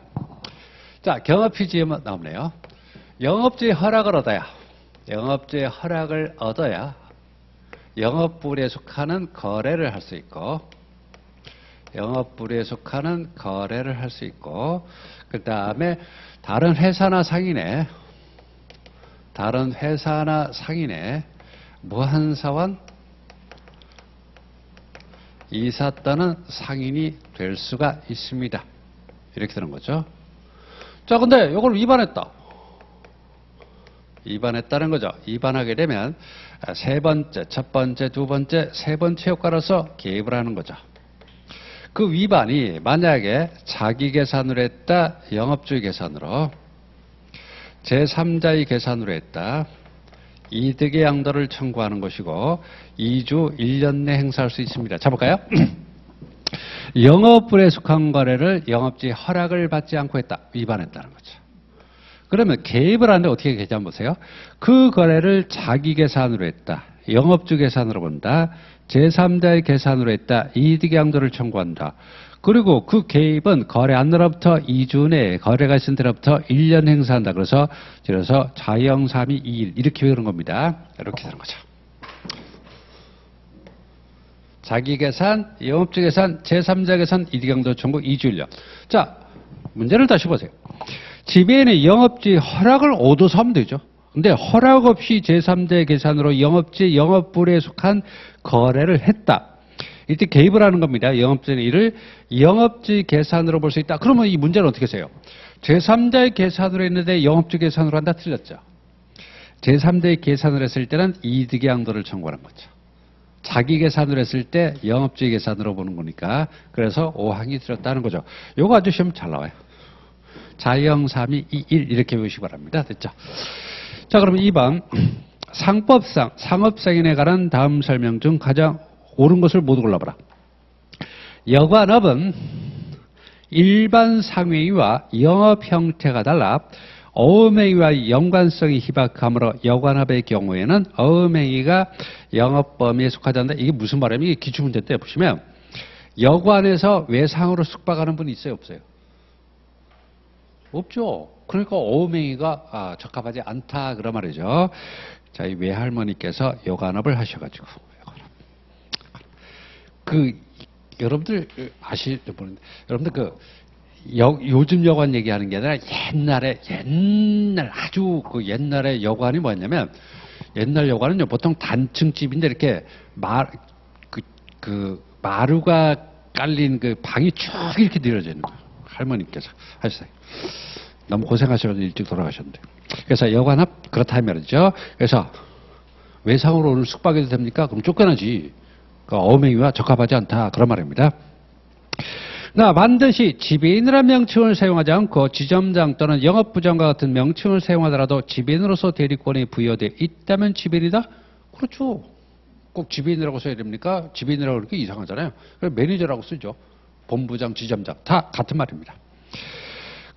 Speaker 1: 자, 경업피지에 나오네요. 영업주의 허락을 얻어야 영업주의 허락을 얻어야 영업불에 속하는 거래를 할 수 있고 영업불에 속하는 거래를 할 수 있고 그 다음에 다른 회사나 상인의 무한사원 이사 또는 상인이 될 수가 있습니다. 이렇게 되는 거죠. 자, 근데 이걸 위반했다는 거죠. 위반하게 되면 세 번째, 첫 번째, 두 번째, 세 번째 효과로서 개입을 하는 거죠. 그 위반이 만약에 자기 계산으로 했다, 영업주의 계산으로, 제3자의 계산으로 했다, 이득의 양도를 청구하는 것이고 2주 1년 내 행사할 수 있습니다. 자, 볼까요? 영업불에 속한 거래를 영업주의 허락을 받지 않고 했다. 위반했다는 거죠. 그러면 개입을 하는데 어떻게 되지 한번 보세요. 그 거래를 자기 계산으로 했다. 영업주 계산으로 본다. 제3자의 계산으로 했다. 이득의 양도를 청구한다. 그리고 그 개입은 거래한 날로부터 2주 내에 거래가 있은 때로부터 1년 행사한다. 그래서 자영삼이 2일 이렇게 배우는 겁니다. 이렇게 되는 거죠. 자기 계산, 영업주 계산, 제3자 계산, 이득 양도 청구 2주 1년. 자, 문제를 다시 보세요. 지배인의 영업주의 허락을 얻어서 하면 되죠. 근데 허락 없이 제3자의 계산으로 영업주의 영업불에 속한 거래를 했다. 이때 개입을 하는 겁니다. 영업주의 일을 영업주의 계산으로 볼 수 있다. 그러면 이 문제는 어떻게 해요? 제3자의 계산으로 했는데 영업주의 계산으로 한다. 틀렸죠. 제3자의 계산을 했을 때는 이득의 양도를 청구하는 거죠. 자기 계산으로 했을 때 영업주의 계산으로 보는 거니까 그래서 5항이 들었다는 거죠. 요거 아주 시험 잘 나와요. 자영삼이 2일 이렇게 보시기 바랍니다. 됐죠? 자, 그러면 2번 상법상 상업상인에 관한 다음 설명 중 가장 옳은 것을 모두 골라봐라. 여관업은 일반 상회의와 영업 형태가 달라 어음행위와 연관성이 희박하므로 여관업의 경우에는 어음행위가 영업범위에 속하지 않는다. 이게 무슨 말이냐면 이게 기출문제 때 보시면 여관에서 외상으로 숙박하는 분이 있어요? 없어요? 없죠. 그러니까 어음행위가 적합하지 않다 그런 말이죠. 저희 외할머니께서 여관업을 하셔가지고 여러분들 여러분들 요즘 여관 얘기하는 게 아니라 아주 옛날에 여관이 뭐였냐면 옛날 여관은요 보통 단층집인데 이렇게 마루가 깔린 그 방이 쭉 이렇게 늘어져 있는 거예요. 할머니께서 하셨어요. 너무 고생하셔서 일찍 돌아가셨는데. 그래서 여관업 그렇다 말이죠. 그래서 외상으로 오늘 숙박해도 됩니까? 그럼 쫓겨나지. 어음행위와 적합하지 않다. 그런 말입니다. 반드시 지배인이라는 명칭을 사용하지 않고 지점장 또는 영업부장과 같은 명칭을 사용하더라도 지배인으로서 대리권이 부여되어 있다면 지배인이다? 그렇죠. 꼭 지배인이라고 써야 됩니까? 지배인이라고 그러니까 이상하잖아요. 그래서 매니저라고 쓰죠. 본부장, 지점장 다 같은 말입니다.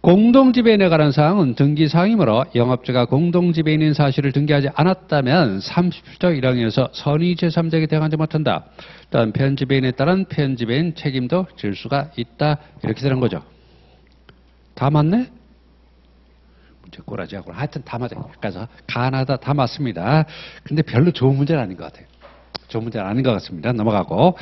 Speaker 1: 공동지배인에 관한 사항은 등기사항이므로 영업주가 공동지배인인 사실을 등기하지 않았다면 30조 1항에서 선의 제3자에게 대항하지 못한다. 또한 편지배인에 따른 편지배인 책임도 질 수가 있다. 이렇게 되는 거죠. 다 맞네? 문제 꼬라지하고 하여튼 다 맞아요. 그래서 가나다 다 맞습니다. 근데 별로 좋은 문제는 아닌 것 같아요. 좋은 문제는 아닌 것 같습니다. 넘어가고.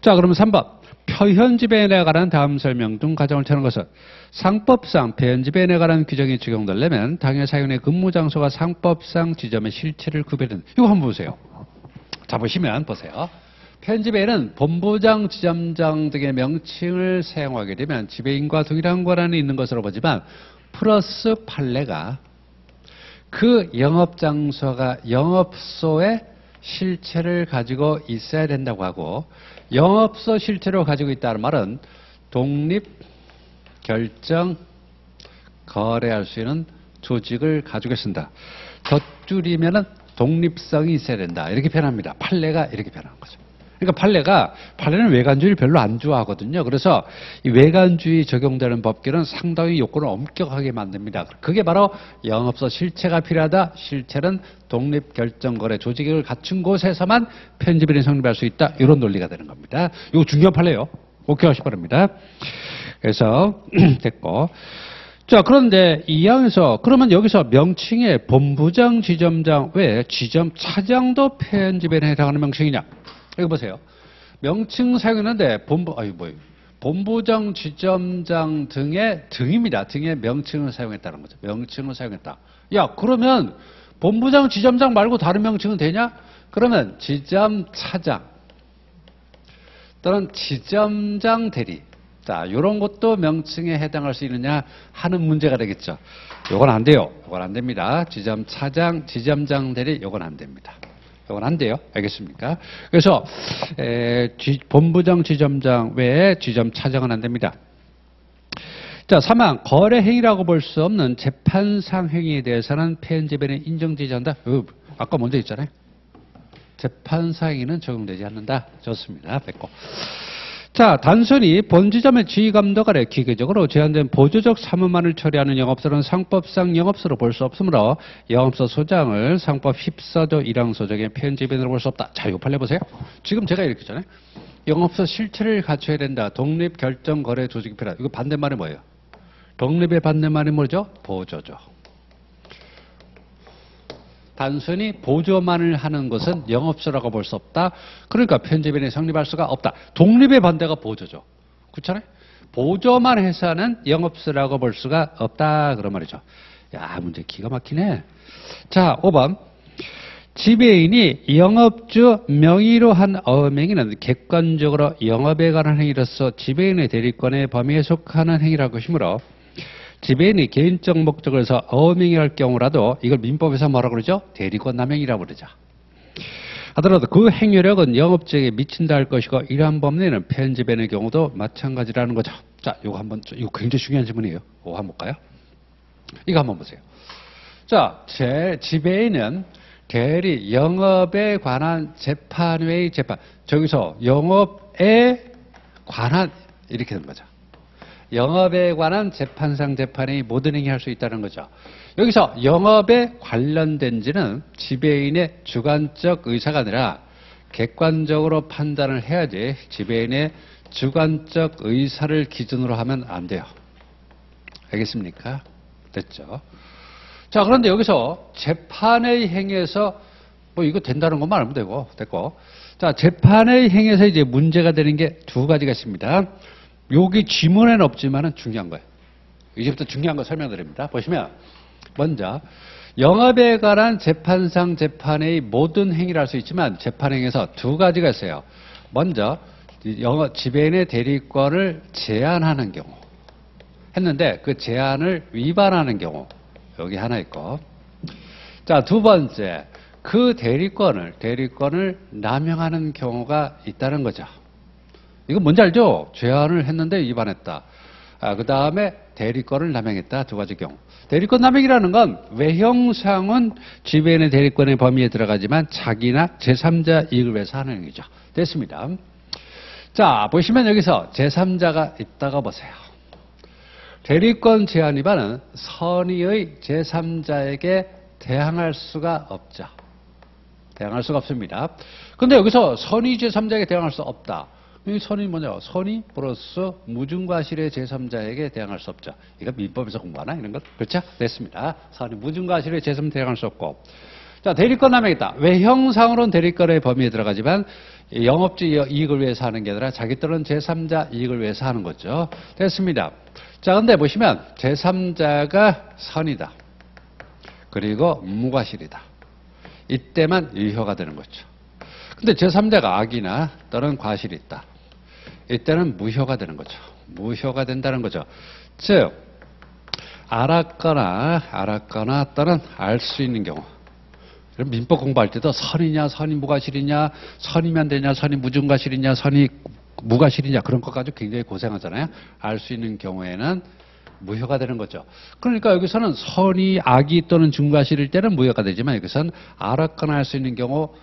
Speaker 1: 자, 그러면 3번. 표현집행에 관한 다음 설명 중 가정을 채우는 것은 상법상 표현집행에 관한 규정이 적용되려면 당해 사용의 근무 장소가 상법상 지점의 실체를 구별하는 이거 한번 보세요. 자 보시면 보세요. 표현집행에는 본부장, 지점장 등의 명칭을 사용하게 되면 지배인과 동일한 권한이 있는 것으로 보지만 플러스 판례가 그 영업장소가 영업소의 실체를 가지고 있어야 된다고 하고 영업소 실체로 가지고 있다는 말은 독립, 결정, 거래할 수 있는 조직을 가지고 있습니다. 덧줄이면은 독립성이 있어야 된다. 이렇게 표현합니다. 판례가 이렇게 표현하는 거죠. 그러니까 판례는 외관주의를 별로 안 좋아하거든요. 그래서 이 외관주의 적용되는 법규는 상당히 요건을 엄격하게 만듭니다. 그게 바로 영업소 실체가 필요하다. 실체는 독립결정거래 조직을 갖춘 곳에서만 편집인이 성립할 수 있다. 이런 논리가 되는 겁니다. 이거 중요한 판례예요. 오케이 하시기 바랍니다. 그래서 됐고. 자, 그런데 이 항에서 그러면 여기서 명칭에 본부장, 지점장 외에 지점 차장도 편집인에 해당하는 명칭이냐? 여기 보세요. 명칭 사용했는데 본부장, 지점장 등입니다. 등의 명칭을 사용했다는 거죠. 명칭을 사용했다. 야, 그러면 본부장, 지점장 말고 다른 명칭은 되냐? 그러면 지점 차장 또는 지점장 대리. 자, 이런 것도 명칭에 해당할 수 있느냐 하는 문제가 되겠죠. 요건 안 돼요. 요건 안 됩니다. 지점 차장, 지점장 대리 요건 안 됩니다. 이건 안 돼요. 알겠습니까? 그래서 본부장, 지점장 외에 지점 차장은 안 됩니다. 자, 3항 거래 행위라고 볼 수 없는 재판상 행위에 대해서는 편집인에 인정되지 않는다. 아까 먼저 있잖아요. 재판상 행위는 적용되지 않는다. 좋습니다. 뺐고. 자, 단순히 본지점의 지휘감독 아래 기계적으로 제한된 보조적 사무만을 처리하는 영업소는 상법상 영업소로 볼 수 없으므로 영업소 소장을 상법 14조 1항 소정의 편집인으로 볼 수 없다. 자, 이거 판례 보세요. 지금 제가 이렇게 했잖아요. 영업소 실체를 갖춰야 된다. 독립 결정 거래 조직이 필요하다. 이거 반대말이 뭐예요? 독립의 반대말이 뭐죠? 보조죠. 단순히 보조만을 하는 것은 영업소라고 볼 수 없다. 그러니까 편집인이 성립할 수가 없다. 독립의 반대가 보조죠. 그렇잖아요? 보조만 해서는 영업소라고 볼 수가 없다. 그런 말이죠. 야, 문제 기가 막히네. 자, 5번. 지배인이 영업주 명의로 한 어음행위는 객관적으로 영업에 관한 행위로서 지배인의 대리권의 범위에 속하는 행위라고 하시므로 지배인이 개인적 목적을 해서 어음행위할 경우라도 이걸 민법에서 뭐라고 그러죠? 대리권 남용이라고 그러죠. 하더라도 그 행위력은 영업주에게 미친다 할 것이고 이러한 범례는 편집인의 경우도 마찬가지라는 거죠. 자, 이거 굉장히 중요한 질문이에요. 이거 한번 볼까요? 이거 한번 보세요. 자, 지배인은 대리 영업에 관한 재판회의 재판. 저기서 영업에 관한 이렇게 된 거죠. 영업에 관한 재판상 재판의 모든 행위 할 수 있다는 거죠. 여기서 영업에 관련된지는 지배인의 주관적 의사가 아니라 객관적으로 판단을 해야지 지배인의 주관적 의사를 기준으로 하면 안 돼요. 알겠습니까? 됐죠? 자, 그런데 여기서 재판의 행위에서 뭐 이거 된다는 것만 알면 됐고. 자, 재판의 행위에서 이제 문제가 되는 게 두 가지가 있습니다. 여기 지문에는 없지만은 중요한 거예요. 이제부터 중요한 거 설명드립니다. 보시면 먼저 영업에 관한 재판상 재판의 모든 행위를 할 수 있지만 재판행위에서 두 가지가 있어요. 먼저 지배인의 대리권을 제한하는 경우 했는데 그 제한을 위반하는 경우 여기 하나 있고, 자, 두 번째 그 대리권을 남용하는 경우가 있다는 거죠. 이거 뭔지 알죠? 제한을 했는데 위반했다. 그 다음에 대리권을 남용했다. 두 가지 경우. 대리권 남용이라는 건 외형상은 지배인의 대리권의 범위에 들어가지만 자기나 제3자 이익을 위해서 하는 행위죠. 됐습니다. 자, 보시면 여기서 제3자가 있다가 보세요. 대리권 제한 위반은 선의의 제3자에게 대항할 수가 없죠. 대항할 수가 없습니다. 근데 여기서 선의 제3자에게 대항할 수 없다. 이 선의 뭐냐? 선의 플러스 무증과실의 제3자에게 대항할 수 없죠. 이거 민법에서 공부하나? 이런 것? 그렇죠? 됐습니다. 선의 무증과실의 제3자 대항할 수 없고. 자, 대리권 남용했다. 외형상으로는 대리권의 범위에 들어가지만 영업주 이익을 위해서 하는 게 아니라 자기 또는 제3자 이익을 위해서 하는 거죠. 됐습니다. 자, 근데 보시면 제3자가 선이다. 그리고 무과실이다. 이때만 유효가 되는 거죠. 근데 제3자가 악이나 또는 과실이 있다. 이때는 무효가 되는 거죠. 무효가 된다는 거죠. 즉, 알았거나 또는 알 수 있는 경우. 민법 공부할 때도 선이냐, 선이 무과실이냐, 선이면 되냐, 선이 무중과실이냐, 선이 무과실이냐 그런 것 가지고 굉장히 고생하잖아요. 알 수 있는 경우에는 무효가 되는 거죠. 그러니까 여기서는 선이 악이 또는 중과실일 때는 무효가 되지만 여기서는 알았거나 알 수 있는 경우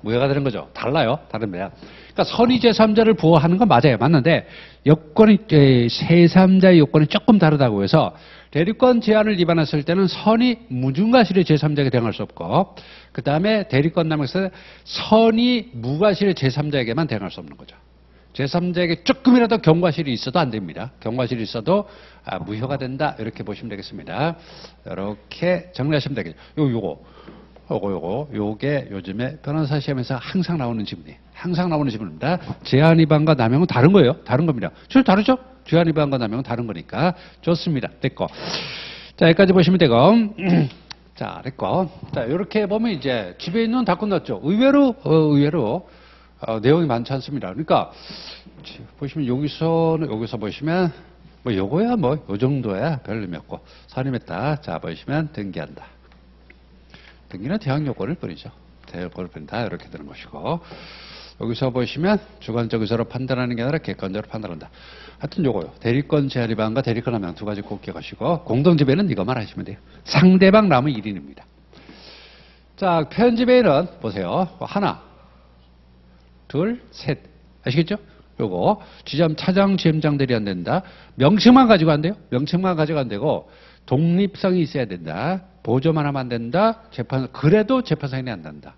Speaker 1: 무효가 되는 거죠. 달라요. 다릅니다. 그러니까 선의 제3자를 부호하는 건 맞아요. 맞는데 여건이 제3자의 요건이 조금 다르다고 해서 대리권 제한을 위반했을 때는 선이 무중과실의 제3자에게 대응할 수 없고 그 다음에 대리권 남용에서 선이 무과실의 제3자에게만 대응할 수 없는 거죠. 제3자에게 조금이라도 경과실이 있어도 안 됩니다. 경과실이 있어도 무효가 된다. 이렇게 보시면 되겠습니다. 이렇게 정리하시면 되겠죠. 요게 요즘에 변호사 시험에서 항상 나오는 질문이에요. 항상 나오는 질문입니다. 제한 위반과 남용은 다른 거예요. 다른 겁니다. 좀 다르죠? 제한 위반과 남용은 다른 거니까. 좋습니다. 됐고. 자, 여기까지 보시면 되고. 자, 됐고. 자, 이렇게 보면 이제 집에 있는 다 끝났죠. 의외로 내용이 많지 않습니다. 그러니까 보시면 여기서 보시면 뭐 요거야 뭐 요 정도야 별 의미 없고 선임했다. 자, 보시면 등기한다. 등기는 대항 요건을 뿐이죠. 대항 요건을 뿐이다. 이렇게 되는 것이고 여기서 보시면 주관적 의사로 판단하는 게 아니라 객관적으로 판단한다. 하여튼 요거요. 대리권 제한 위반과 대리권 남용 두 가지 꼭 기억하시고 공동지배는 이것만 하시면 돼요. 상대방 남은 1인입니다. 자, 편지배는 보세요. 하나, 둘, 셋. 아시겠죠? 요거 지점 차장 지점장 대리 안 된다. 명칭만 가지고 안 돼요. 명칭만 가지고 안 되고 독립성이 있어야 된다. 보조만 하면 안 된다. 그래도 재판상이 안 된다.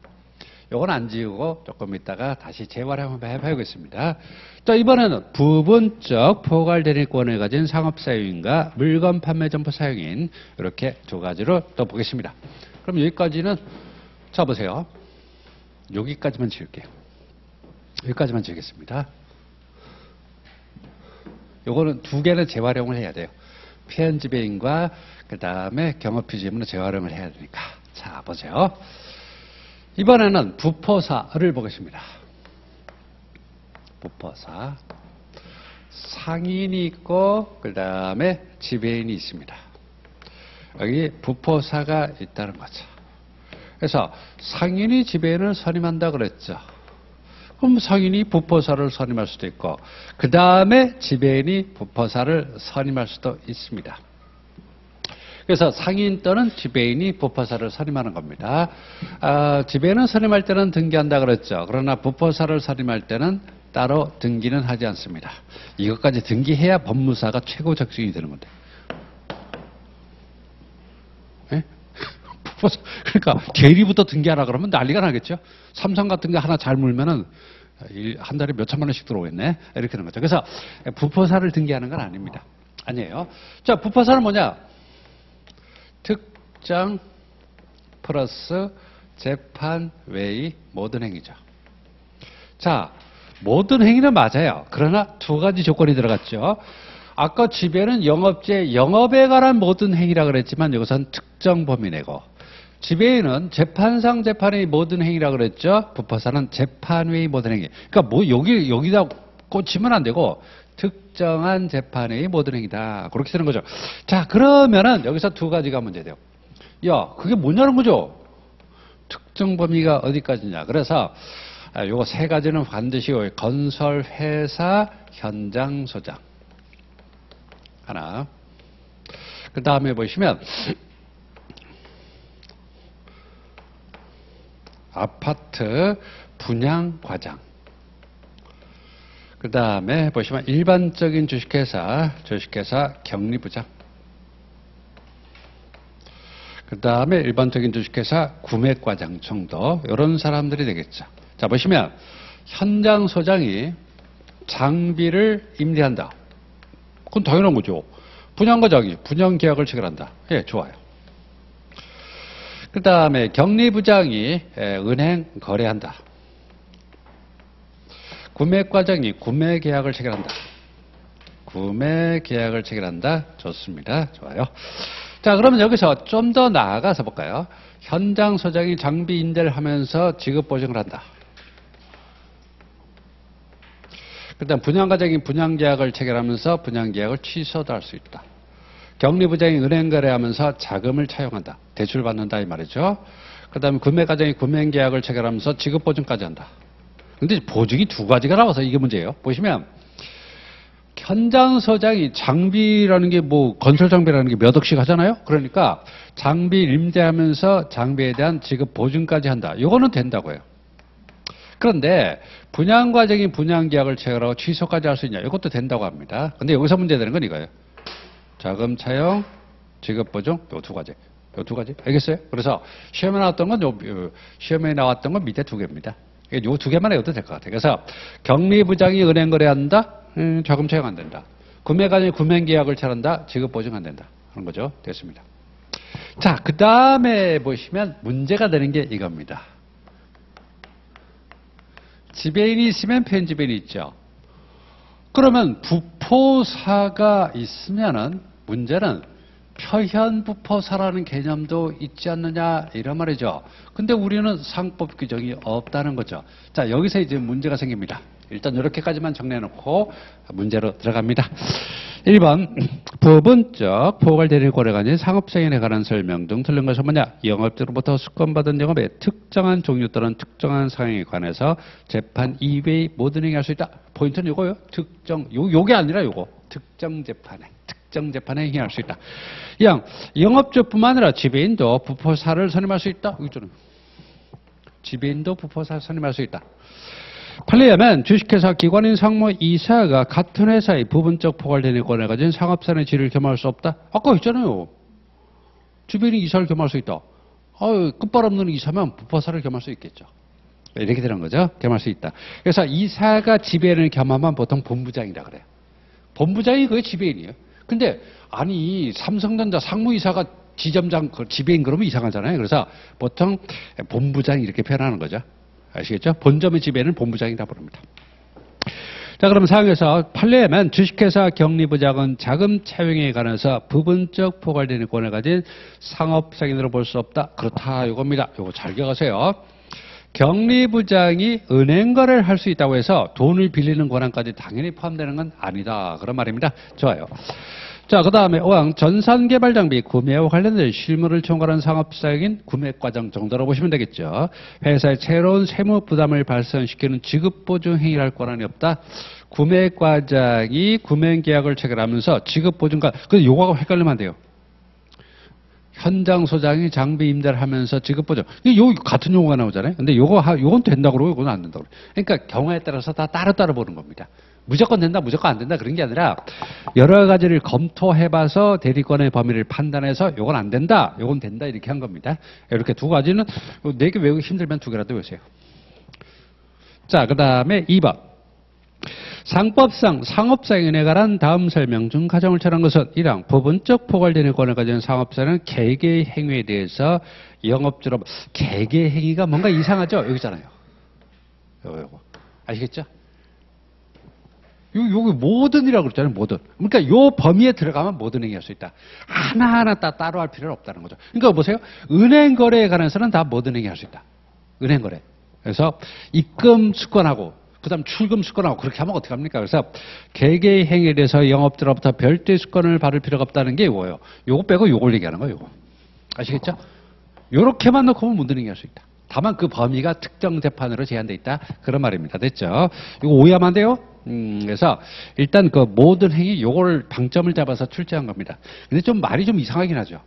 Speaker 1: 요건 안 지우고 조금 있다가 다시 재활용 한번 해보겠습니다. 또 이번에는 부분적 포괄 대리권을 가진 상업사유인과 물건 판매 점포 사용인 이렇게 두 가지로 또 보겠습니다. 그럼 여기까지는 자 보세요. 여기까지만 지울게요. 여기까지만 지우겠습니다. 요거는 두 개는 재활용을 해야 돼요. 피해지배인과 그 다음에 경업피지문을 재활용을 해야 되니까. 자, 보세요. 이번에는 부포사를 보겠습니다. 부포사. 상인이 있고, 그 다음에 지배인이 있습니다. 여기 부포사가 있다는 거죠. 그래서 상인이 지배인을 선임한다 그랬죠. 그럼 상인이 부포사를 선임할 수도 있고 그 다음에 지배인이 부포사를 선임할 수도 있습니다. 그래서 상인 또는 지배인이 부포사를 선임하는 겁니다. 지배인은 선임할 때는 등기한다 그랬죠. 그러나 부포사를 선임할 때는 따로 등기는 하지 않습니다. 이것까지 등기해야 법무사가 최고 적증이 되는 건데. 네? 그러니까 대리부터 등기하라 그러면 난리가 나겠죠. 삼성 같은 게 하나 잘 물면은 한 달에 몇 천만 원씩 들어오겠네. 이렇게 되는 거죠. 그래서 부포사를 등기하는 건 아닙니다. 아니에요. 자, 부포사는 뭐냐? 특정 플러스 재판 외의 모든 행위죠. 자, 모든 행위는 맞아요. 그러나 두 가지 조건이 들어갔죠. 아까 지배는 영업에 관한 모든 행위라 그랬지만 여기서는 특정 범위 내고 지배인은 재판상 재판의 모든 행위라 그랬죠. 부포사는 재판 외의 모든 행위. 그러니까 뭐 여기다 꽂히면 안 되고 특정한 재판의 모든 행위다. 그렇게 되는 거죠. 자, 그러면은 여기서 두 가지가 문제돼요. 야, 그게 뭐냐는 거죠. 특정 범위가 어디까지냐. 그래서 요거 세 가지는 반드시 건설 회사 현장 소장 하나. 그 다음에 보시면 아파트 분양 과장. 그 다음에 보시면 일반적인 주식회사 격리부장. 그 다음에 일반적인 주식회사 구매과장 정도 이런 사람들이 되겠죠. 자, 보시면 현장 소장이 장비를 임대한다. 그건 당연한 거죠. 분양과장이 분양계약을 체결한다. 예, 좋아요. 그 다음에 격리부장이 은행 거래한다. 구매 과정이 구매 계약을 체결한다. 구매 계약을 체결한다. 좋습니다. 좋아요. 자, 그러면 여기서 좀 더 나아가서 볼까요? 현장 소장이 장비 임대를 하면서 지급 보증을 한다. 그다음 분양 과정이 분양 계약을 체결하면서 분양 계약을 취소도 할 수 있다. 격리부장이 은행 거래하면서 자금을 차용한다. 대출 받는다 이 말이죠. 그다음에 구매 과정이 구매 계약을 체결하면서 지급 보증까지 한다. 근데 보증이 두 가지가 나와서 이게 문제예요. 보시면 현장 소장이 장비라는 게 뭐 건설 장비라는 게 몇 억씩 하잖아요. 그러니까 장비 임대하면서 장비에 대한 지급 보증까지 한다. 이거는 된다고요. 그런데 분양 과정이 분양 계약을 체결하고 취소까지 할 수 있냐? 이것도 된다고 합니다. 근데 여기서 문제되는 건 이거예요. 자금 차용, 지급 보증, 요 두 가지. 요 두 가지. 알겠어요? 그래서 시험에 나왔던 건 시험에 나왔던 건 밑에 두 개입니다. 요 두 개만 해도 될 것 같아요. 그래서 격리부장이 은행 거래한다. 자금 차용 안 된다. 구매 과정이 구매 계약을 체결한다. 지급 보증 안 된다. 하는 거죠. 됐습니다. 자, 그 다음에 보시면 문제가 되는 게 이겁니다. 지배인이 있으면 편집인이 있죠. 그러면 부포사가 있으면은 문제는 표현부포사라는 개념도 있지 않느냐 이런 말이죠. 근데 우리는 상법 규정이 없다는 거죠. 자, 여기서 이제 문제가 생깁니다. 일단 이렇게까지만 정리해놓고 문제로 들어갑니다. 1번 부분적 포괄대리 고려관인 상업상인에 관한 설명 등 틀린 것은 뭐냐? 영업자로부터 수권받은 영업의 특정한 종류 또는 특정한 상황에 관해서 재판 이외의 모든 행위 할 수 있다. 포인트는 이거요. 요게 아니라 요거. 특정 재판에 행위할 수 있다. 영업주뿐만 아니라 지배인도 부포사를 선임할 수 있다. 여기 있잖아요. 지배인도 부포사를 선임할 수 있다. 판례하면 주식회사 기관인 상무이사가 같은 회사의 부분적 포괄대리 권을 가진 상업사의 지위를 겸할 수 없다. 아까 있잖아요. 지배인이 이사를 겸할 수 있다. 끝발없는 이사면 부포사를 겸할 수 있겠죠. 이렇게 되는 거죠. 겸할 수 있다. 그래서 이사가 지배인을 겸하면 보통 본부장이라 그래요. 본부장이 그게 지배인이에요. 근데 아니 삼성전자 상무이사가 지점장 지배인 그러면 이상하잖아요. 그래서 보통 본부장 이렇게 표현하는 거죠. 아시겠죠? 본점의 지배는 본부장이라 부릅니다. 자, 그럼 사항에서 판례하면 주식회사 격리부장은 자금 차용에 관해서 부분적 포괄되는 권을 가진 상업상인으로 볼 수 없다. 그렇다 이겁니다. 이거 잘 기억하세요. 격리부장이 은행 거래를 할 수 있다고 해서 돈을 빌리는 권한까지 당연히 포함되는 건 아니다. 그런 말입니다. 좋아요. 자, 그 다음에 5항 전산개발 장비 구매와 관련된 실무를 총괄한 상업사역인 구매과정 정도로 보시면 되겠죠. 회사의 새로운 세무 부담을 발생시키는 지급보증 행위를 할 권한이 없다. 구매과장이 구매계약을 체결하면서 지급보증과 그래서 요거하고 헷갈리면 안 돼요. 현장 소장이 장비 임대를 하면서 지급보증. 요 같은 용어가 나오잖아요. 근데 요건 된다고 그러고 요건 안 된다고 그래요. 그러니까 경우에 따라서 다 따로따로 보는 겁니다. 무조건 된다, 무조건 안 된다 그런 게 아니라 여러 가지를 검토해봐서 대리권의 범위를 판단해서 요건 안 된다, 요건 된다 이렇게 한 겁니다. 이렇게 두 가지는 4개 외우기 힘들면 2개라도 외우세요. 자, 그 다음에 2번. 상법상 상업상인에 관한 다음 설명 중 가장 옳다는 것은 1항 부분적 포괄되는 권을 가진 상업사는 개개의 행위에 대해서 영업주로 개개의 행위가 뭔가 이상하죠? 여기 있잖아요. 요거 아시겠죠? 여기 모든이라고 그랬잖아요. 모든. 그러니까 요 범위에 들어가면 모든 행위할 수 있다. 하나하나 따로 할 필요는 없다는 거죠. 그러니까 보세요. 은행 거래에 관해서는 다 모든 행위할 수 있다. 은행 거래. 그래서 입금 수권하고 그다음 출금 수권하고 그렇게 하면 어떻게 합니까? 그래서 개개의 행위에 대해서 영업자로부터 별도의 수권을 받을 필요가 없다는 게 이거예요. 요거 빼고 요걸 얘기하는 거예요. 요거. 아시겠죠? 요렇게만 놓고 보면 모든 행위할 수 있다. 다만 그 범위가 특정 재판으로 제한돼 있다. 그런 말입니다. 됐죠? 이거 오해하면 안 돼요? 그래서 일단 그 모든 행위 요걸 방점을 잡아서 출제한 겁니다. 근데 좀 말이 좀 이상하긴 하죠.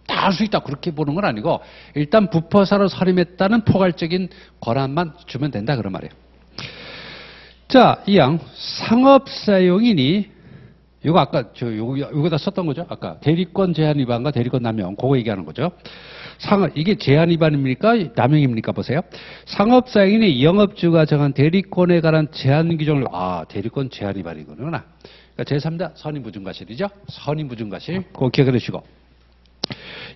Speaker 1: 다 할 수 있다 그렇게 보는 건 아니고 일단 부포사로 선임했다는 포괄적인 권한만 주면 된다 그런 말이에요. 자, 2항 상업사용인이 요거 아까 요거다 썼던 거죠. 아까 대리권 제한 위반과 대리권 남용 그거 얘기하는 거죠. 이게 제한 위반입니까? 남용입니까? 보세요. 상업사용인이 영업주가 정한 대리권에 관한 제한 규정을 대리권 제한 위반이구나. 그러니까 제3자 선임부증과실이죠. 선임부증과실 그거 기억해 두시고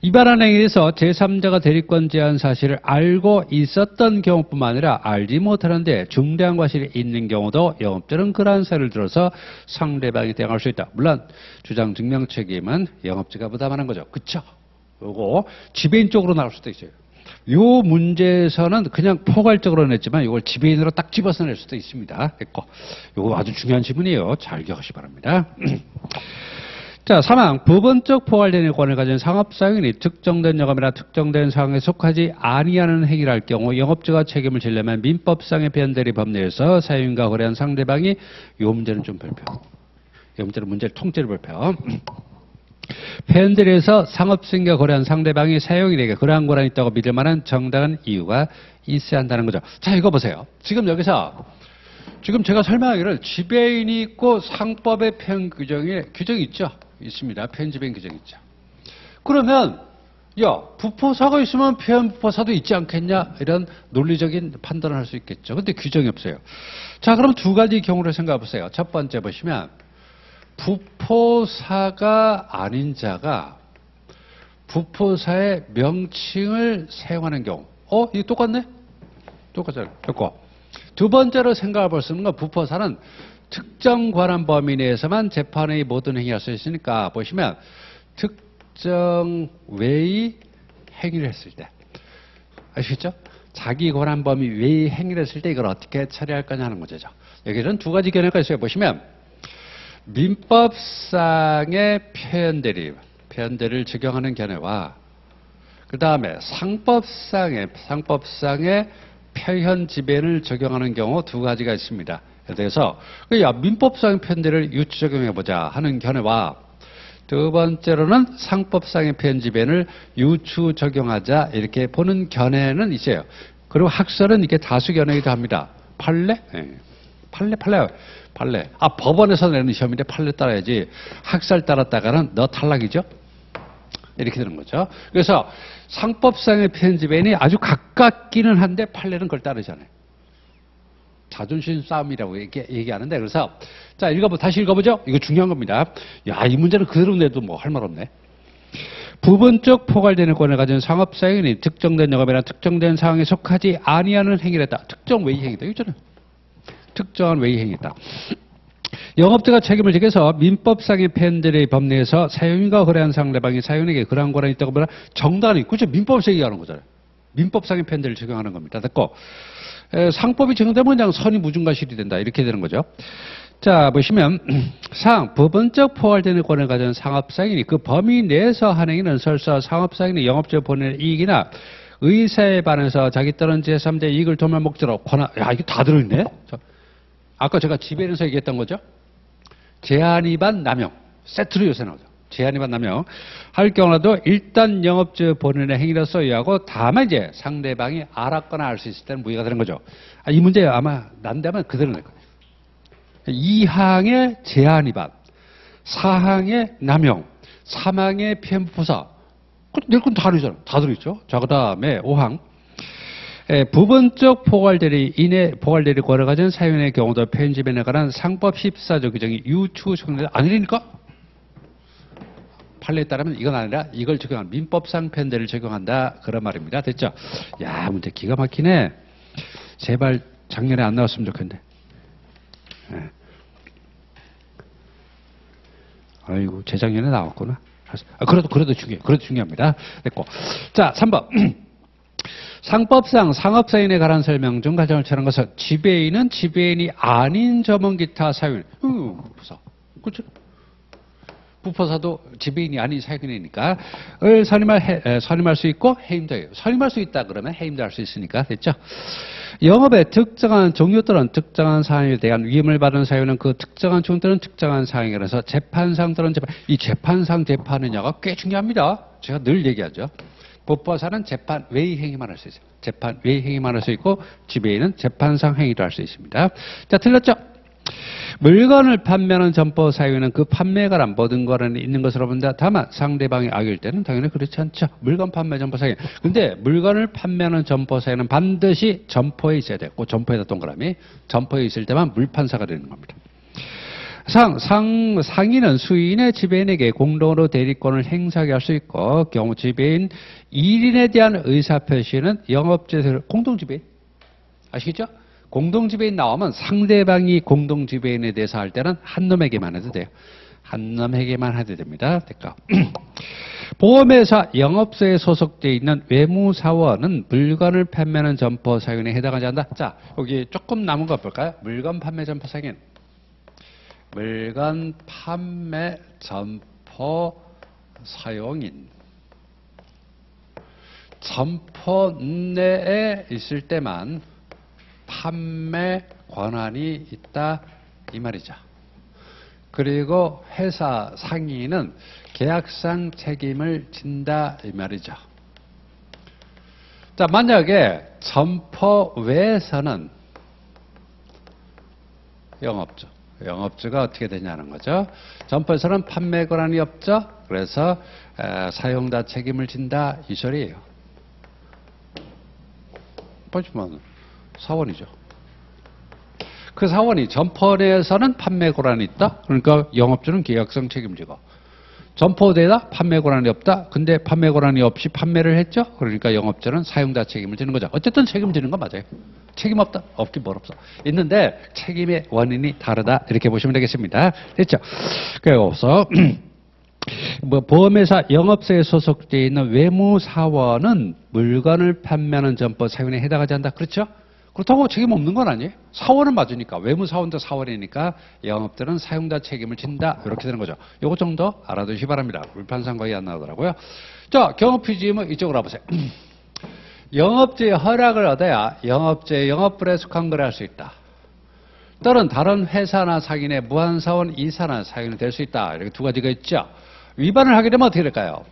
Speaker 1: 위반한 행위에서 제3자가 대리권 제한 사실을 알고 있었던 경우뿐만 아니라 알지 못하는데 중대한 과실이 있는 경우도 영업자는 그러한 사유를 들어서 상대방이 대항할 수 있다. 물론 주장 증명 책임은 영업자가 부담하는 거죠. 그쵸? 요거 지배인 쪽으로 나올 수도 있어요. 요 문제에서는 그냥 포괄적으로 냈지만 이걸 지배인으로 딱 집어서 낼 수도 있습니다. 됐고. 요거 아주 중요한 지문이에요. 잘 기억하시기 바랍니다. 자, 3항 부분적 포괄된 권을 가진 상업사용인이 특정된 영업이나 특정된 사항에 속하지 아니하는 행위를 할 경우 영업자가 책임을 지려면 민법상의 변대리 법리에서 사용인과 거래한 상대방이 요 문제는 좀 발표. 이 문제는 문제를 통째로 발표. 팬들에서 상업수인과 거래한 상대방이 사용인에게 그러한 권한이 있다고 믿을 만한 정당한 이유가 있어야 한다는 거죠. 자, 이거 보세요. 지금 여기서 지금 제가 설명하기를 지배인이 있고 상법의 규정이 있죠. 있습니다. 편지배인 규정이 있죠. 그러면 야, 부포사가 있으면 부포사도 있지 않겠냐? 이런 논리적인 판단을 할 수 있겠죠. 근데 규정이 없어요. 자, 그럼 두 가지 경우를 생각해 보세요. 첫 번째 보시면 부포사가 아닌 자가 부포사의 명칭을 사용하는 경우. 이거 똑같네? 똑같아요. 됐고. 두 번째로 생각해 볼 수 있는 건 부포사는 특정 관한 범위 내에서만 재판의 모든 행위할 수 있으니까 보시면 특정 외의 행위를 했을 때. 아시겠죠? 자기 권한 범위 외의 행위를 했을 때 이걸 어떻게 처리할 거냐 하는 문제죠. 여기는 두 가지 견해가 있어요. 보시면 민법상의 표현대를 적용하는 견해와 그 다음에 상법상의 표현 지배를 적용하는 경우 두 가지가 있습니다. 그래서 민법상의 표현대를 유추 적용해보자 하는 견해와 두 번째로는 상법상의 표현 지배를 유추 적용하자 이렇게 보는 견해는 있어요. 그리고 학설은 이게 다수 견해이기도 합니다. 판례? 네. 판례. 법원에서 내는 시험인데 판례 따라야지. 학설 따랐다가는 너 탈락이죠? 이렇게 되는 거죠. 그래서 상법상의 편집인이 아주 가깝기는 한데 판례는 그걸 따르잖아요. 자존심 싸움이라고 얘기하는데 그래서 자 다시 읽어보죠. 이거 중요한 겁니다. 야, 이 문제는 그대로 내도 뭐 할 말 없네. 부분적 포괄되는 권을 가진 상업사용인이 특정된 영업이나 특정된 상황에 속하지 아니하는 행위를 했다. 특정 외의 행위다. 이거잖아요. 특정한 외의 행위다. 영업자가 책임을 지게서 민법상의 팬들의 법리에서 사용인과 거래한 상대방이 사용인에게 그러한 권한이 있다고 보면 정당이 그렇죠. 민법에서 얘기하는 거잖아요. 민법상의 팬들을 적용하는 겁니다. 됐고 상법이 적용되면 그냥 선이 무중과실이 된다. 이렇게 되는 거죠. 자 보시면 부분적 포괄되는 권을 가진 상업사용인이 그 범위 내에서 한 행위는 설사 상업사용인이 영업자 본인의 이익이나 의사에 반해서 자기 따른 제3자 이익을 도모할 목적으로 야 이거 다 들어있네. 아까 제가 지배인에서 얘기했던 거죠. 제한 위반 남용 세트로 요새 나오죠. 제한 위반 남용 할 경우라도 일단 영업자 본인의 행위로서 이해하고 다만 이제 상대방이 알았거나 알 수 있을 때는 무효가 되는 거죠. 이 문제 아마 난다면 그대로 낼 거예요. 2항의 제한 위반, 4항의 남용, 3항의 피해부포사. 낼 건 다 들어있잖아요. 다 들어있죠. 자, 그 다음에 5항. 부분적 포괄대리 권을 가진 사용인의 경우도 편집에 관한 상법 14조 규정이 유추 적용되지 아니니까 판례에 따르면 이건 아니라 이걸 적용한 민법상 편대를 적용한다 그런 말입니다. 됐죠? 야 문제 기가 막히네. 제발 작년에 안 나왔으면 좋겠네. 네. 아이고 재작년에 나왔구나. 그래도 중요합니다. 됐고. 자 3번. 상법상 상업사인에 관한 설명 중 가장을 처한 것은 지배인은 지배인이 아닌 점원 기타 사유인. 부포사. 그렇죠? 부포사도 지배인이 아닌 사유인이니까 선임할 수 있고 해임도 선임할 수 있다 그러면 해임도 할 수 있으니까 됐죠? 영업의 특정한 종류 또는 특정한 사항에 대한 위임을 받은 사유는 그 특정한 종류 또는 특정한 사항이라서 재판상 또는 이 재판상 재판느냐가 꽤 중요합니다. 제가 늘 얘기하죠. 부포사는 재판 외의 행위만 할 수 있어요. 재판 외의 행위만 할 수 있고 지배인은 재판상 행위도 할 수 있습니다. 자, 틀렸죠? 물건을 판매하는 점포 사유는 그 판매에 관한 모든 권한이 있는 것으로 본다. 다만 상대방이 악일 때는 당연히 그렇지 않죠. 물건 판매 점포 사유. 근데 물건을 판매하는 점포 사유는 반드시 점포에 있어야 되고 점포에다 동그라미 점포에 있을 때만 물판사가 되는 겁니다. 상인은 수인의 지배인에게 공동으로 대리권을 행사하게 할 수 있고, 경우 지배인 1인에 대한 의사표시는 영업제에서 공동지배인. 아시겠죠? 공동지배인 나오면 상대방이 공동지배인에 대해서 할 때는 한 놈에게만 해도 돼요. 한 놈에게만 해도 됩니다. 됐고. 보험회사 영업소에 소속되어 있는 외무사원은 물건을 판매하는 점포 사용에 해당하지 않는다. 자, 여기 조금 남은 거 볼까요? 물건 판매 점포 사용. 물건 판매 점포 사용인. 점포 내에 있을 때만 판매 권한이 있다 이 말이죠. 그리고 회사 상인은 계약상 책임을 진다 이 말이죠. 자, 만약에 점포 외에서는 영업주가 어떻게 되냐는 거죠. 점포에서는 판매 권한이 없죠. 그래서 사용자 책임을 진다 이 소리예요. 보시면 사원이죠. 그 사원이 점포 내에서는 판매 권한이 있다. 그러니까 영업주는 계약성 책임지고, 점포 내에다 판매 권한이 없다. 근데 판매 권한이 없이 판매를 했죠. 그러니까 영업주는 사용자 책임을 지는 거죠. 어쨌든 책임지는 건 맞아요. 책임 없다? 없긴 뭘 없어. 있는데 책임의 원인이 다르다. 이렇게 보시면 되겠습니다. 됐죠? 그래서 보험회사 영업소에 소속되어 있는 외무사원은 물건을 판매하는 점포 사용에 해당하지 않는다. 그렇죠? 그렇다고 책임 없는 건 아니에요. 사원은 맞으니까. 외무사원도 사원이니까 영업자는 사용자 책임을 진다. 이렇게 되는 거죠. 요거 정도 알아두시기 바랍니다. 물판상 거의 안 나오더라고요. 자, 경업피지임은 이쪽으로 와보세요. 영업주의 허락을 얻어야 영업주의 영업불에 속한 거래할 수 있다. 또는 다른 회사나 상인의 무한사원 이사나 상인이 될 수 있다. 이렇게 두 가지가 있죠. 위반을 하게 되면 어떻게 될까요?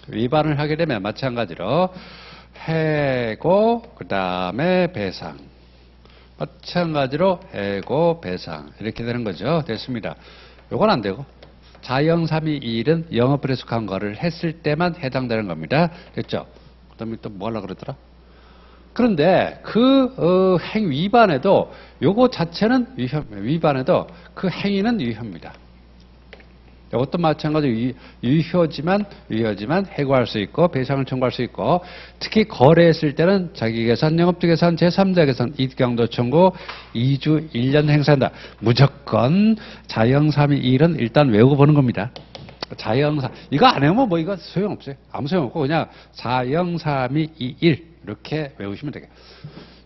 Speaker 1: 위반을 하게 되면 마찬가지로 해고, 그 다음에 배상. 마찬가지로 해고, 배상. 이렇게 되는 거죠. 됐습니다. 요건 안 되고. 자영삼이 일은 영업불에 속한 거를 했을 때만 해당되는 겁니다. 됐죠? 그 다음에 또 뭐 하려고 그러더라? 그런데 그 위반에도 요거 자체는 위반에도 그 행위는 유효입니다. 이것도 마찬가지로 유효지만 해고할 수 있고 배상을 청구할 수 있고, 특히 거래했을 때는 자기계산, 영업주 계산, 제3자 계산, 이익강도 청구 2주 1년 행사한다. 무조건 자영삼이 일은 일단 외우고 보는 겁니다. 자영삼 이거 안 해보면 뭐 이거 소용없어요. 아무 소용없고 그냥 자영삼이 일 이렇게 외우시면 되겠죠.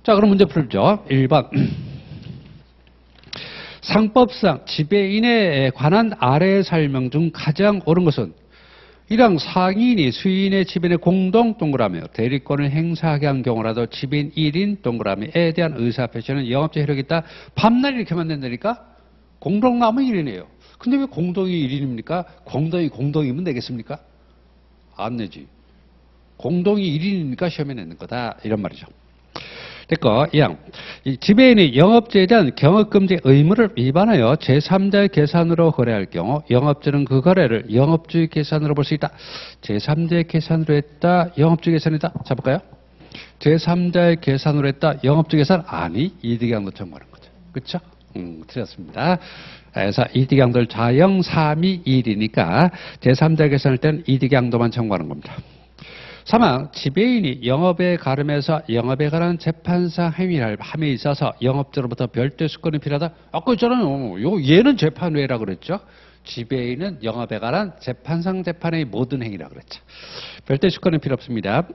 Speaker 1: 자, 그럼 문제 풀죠. 1번. 상법상 지배인에 관한 아래의 설명 중 가장 옳은 것은 1항 상인이 수인의 지배인의 공동 동그라미 대리권을 행사하게 한 경우라도 지배인 1인 동그라미에 대한 의사표시는 영업적 효력이 있다. 밤날 이렇게 만든다니까? 공동나무 1인이에요. 근데 왜 공동이 1인입니까? 공동이면 되겠습니까? 안 내지. 공동이 1인이니까 시험에 내는 거다. 이런 말이죠. 됐고, 2항. 지배인이 영업주에 대한 경업금지 의무를 위반하여 제3자의 계산으로 거래할 경우 영업주는 그 거래를 영업주의 계산으로 볼 수 있다. 제3자의 계산으로 했다. 영업주의 계산이다. 잡을까요? 제3자의 계산으로 했다. 영업주의 계산? 아니, 이득양도 청구하는 거죠. 그렇죠? 틀렸습니다. 그래서 이득양도를 자영삼이 1이니까 제3자 계산할 때는 이득양도만 청구하는 겁니다. 3항 지배인이 영업에 가름해서 영업에 관한 재판상 행위를 함에 있어서 영업자로부터 별도 수권이 필요하다. 아까 있잖아요. 얘는 재판외라 그랬죠. 지배인은 영업에 관한 재판상 재판의 모든 행위라 그랬죠. 별도 수권이 필요 없습니다.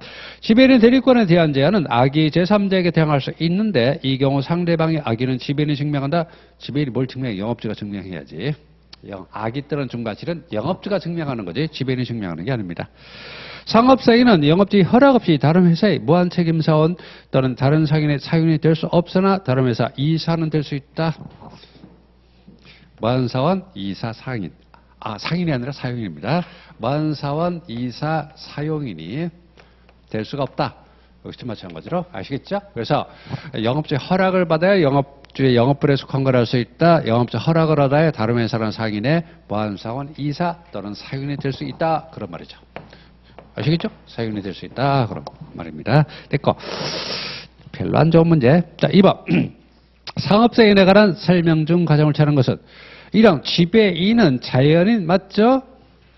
Speaker 1: 지배인의 대리권에 대한 제한은 악의 제3자에게 대항할 수 있는데 이 경우 상대방의 악의는 지배인이 증명한다. 지배인이 뭘 증명해? 영업주가 증명해야지. 악의 또는 중과실은 영업주가 증명하는 거지 지배인이 증명하는 게 아닙니다. 상업사인은 영업주의 허락 없이 다른 회사의 무한책임사원 또는 다른 상인의 사용이 될 수 없으나 다른 회사 이사는 될 수 있다. 무한사원, 이사, 상인. 상인이 아니라 사용인입니다. 무한사원, 이사, 사용인이 될 수가 없다. 여기서 마찬가지로 아시겠죠? 그래서 영업주의 허락을 받아야 영업주의 영업불에 속한 걸 할 수 있다. 영업주 허락을 받아야 다른 회사라는 상인의 무한사원, 이사 또는 사용인이 될 수 있다. 그런 말이죠. 아시겠죠? 사용이 될 수 있다. 그런 말입니다. 됐고. 별로 안 좋은 문제. 자, 2번. 상업사인에 관한 설명 중 가장 옳지 않은 것은 1번 지배인은 자연인 맞죠?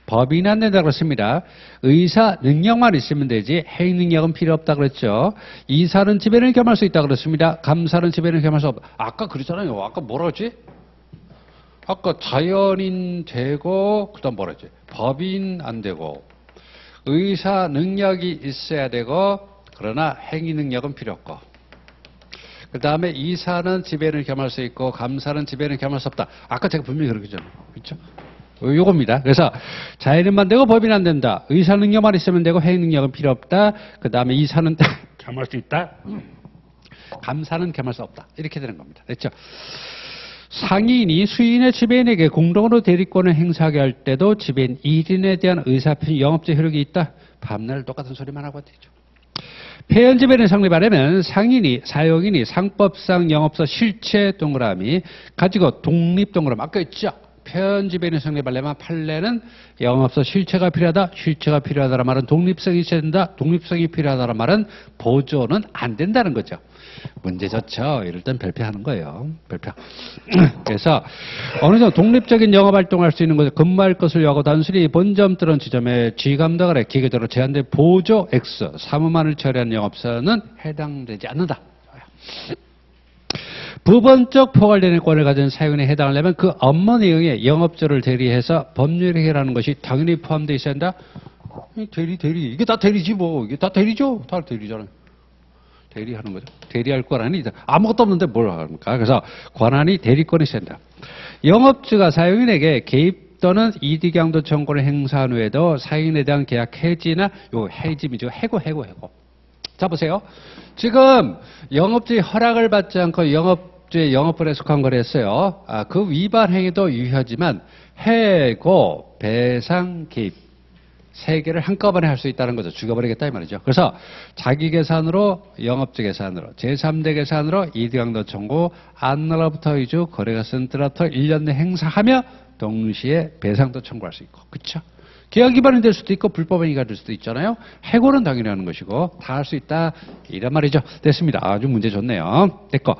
Speaker 1: 법인이 안 된다 그렇습니다. 의사 능력만 있으면 되지 행위 능력은 필요 없다 그랬죠. 이사는 지배인을 겸할 수 있다 그랬습니다. 감사는 지배인을 겸할 수 없다. 아까 그랬잖아요. 아까 뭐라 했지? 아까 자연인 되고 그다음 뭐라 했지? 법인 안 되고 의사 능력이 있어야 되고 그러나 행위 능력은 필요 없고 그 다음에 이사는 지배인을 겸할 수 있고 감사는 지배인을 겸할 수 없다. 아까 제가 분명히 그렇게 했잖아요. 그렇죠? 요겁니다. 그래서 자연인만 되고 법인 안 된다. 의사 능력만 있으면 되고 행위 능력은 필요 없다. 그 다음에 이사는 겸할 수 있다. 감사는 겸할 수 없다. 이렇게 되는 겁니다. 됐죠? 상인이 수인의 지배인에게 공동으로 대리권을 행사하게 할 때도 지배인 1인에 대한 의사표시 영업적 효력이 있다. 밤날 똑같은 소리만 하고 되죠. 폐연 지배인을 성립하려면 상인이 사용인이 상법상 영업소 실체 동그라미 가지고 독립 동그라미 아까 있죠. 폐연 지배인을 성립하려면 판례는 영업소 실체가 필요하다. 실체가 필요하다는 말은 독립성이 있어야 된다. 독립성이 필요하다는 말은 보조는 안 된다는 거죠. 문제 좋죠. 이럴 땐 별표하는 거예요. 별표. 그래서 어느 정도 독립적인 영업활동을 할 수 있는 것을 근무할 것을 요하고 단순히 본점 또는 지점에 지감독을 해 기계적으로 제한된 보조 X 사무만을 처리한 영업소는 해당되지 않는다. 부분적 포괄대리권을 가진 사용인에 해당하려면 그 업무 내용에 영업조를 대리해서 법률을 해결하는 것이 당연히 포함되어 있어야 한다. 대리. 이게 다 대리지 뭐. 이게 다 대리죠. 다 대리잖아요. 대리하는 거죠. 대리할 권한이 아무것도 없는데 뭘 합니까? 그래서 권한이 대리권이 있어야 한다. 영업주가 사용인에게 개입 또는 이득양도 청구를 행사한 후에도 사용인에 대한 계약 해지나 요 해지이죠. 해고. 자 보세요. 지금 영업주의 허락을 받지 않고 영업주의 영업권에 속한 거를 했어요. 그 위반 행위도 유효하지만 해고, 배상, 개입 세 개를 한꺼번에 할 수 있다는 거죠. 죽여버리겠다 이 말이죠. 그래서 자기 계산으로 영업주 계산으로 제3대 계산으로 이득양도 청구 안나라부터 이주 거래가 센트라터 1년 내 행사하며 동시에 배상도 청구할 수 있고 그렇죠? 계약 위반이 될 수도 있고 불법 행위가 될 수도 있잖아요. 해고는 당연히 하는 것이고 다 할 수 있다 이런 말이죠. 됐습니다. 아주 문제 좋네요. 됐고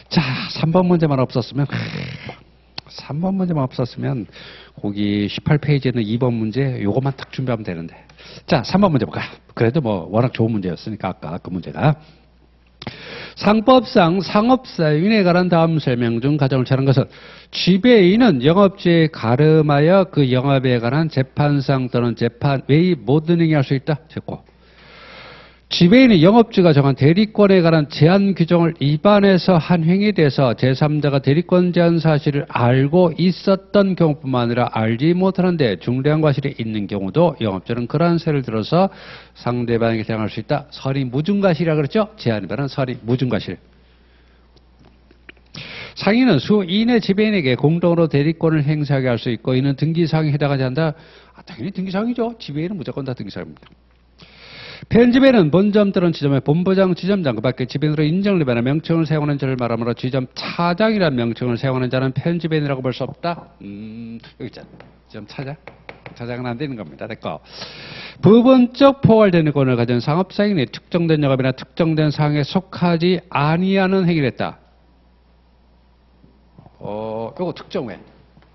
Speaker 1: 자 3번 문제만 없었으면 거기 18페이지에는 2번 문제 요것만 딱 준비하면 되는데 자 3번 문제 볼까요? 그래도 뭐 워낙 좋은 문제였으니까 아까 그 문제가 상법상 상업사용인에 관한 다음 설명 중 가장 옳다는 것은 지배인은 영업주에 가름하여 그 영업에 관한 재판상 또는 재판 외의 모든 행위할 수 있다. 됐고 지배인이 영업주가 정한 대리권에 관한 제한 규정을 위반해서 한 행위에 대해서 제3자가 대리권 제한 사실을 알고 있었던 경우뿐만 아니라 알지 못하는데 중대한 과실이 있는 경우도 영업주는 그러한 세를 들어서 상대방에게 대항할 수 있다. 설이 무중과실이라고 그랬죠? 제한 위반은 설이 무중과실. 상인은 수인의 지배인에게 공동으로 대리권을 행사하게 할 수 있고 이는 등기사항에 해당하지 않는다. 당연히 등기사항이죠. 지배인은 무조건 다 등기사항입니다. 폐연지배인은 본점 또는 지점의 본부장, 지점장, 그 밖에 지배인으로 인정을 위반하 명칭을 사용하는 자를 말하므로 지점 차장이라는 명칭을 사용하는 자는 폐연지배인이라고 볼 수 없다. 여기 있잖아. 지점 차장. 차장은 안 되는 겁니다. 됐고. 부분적 포괄되는 권을 가진 상업사인이 특정된 영업이나 특정된 사항에 속하지 아니하는 행위를 했다. 요거 특정회.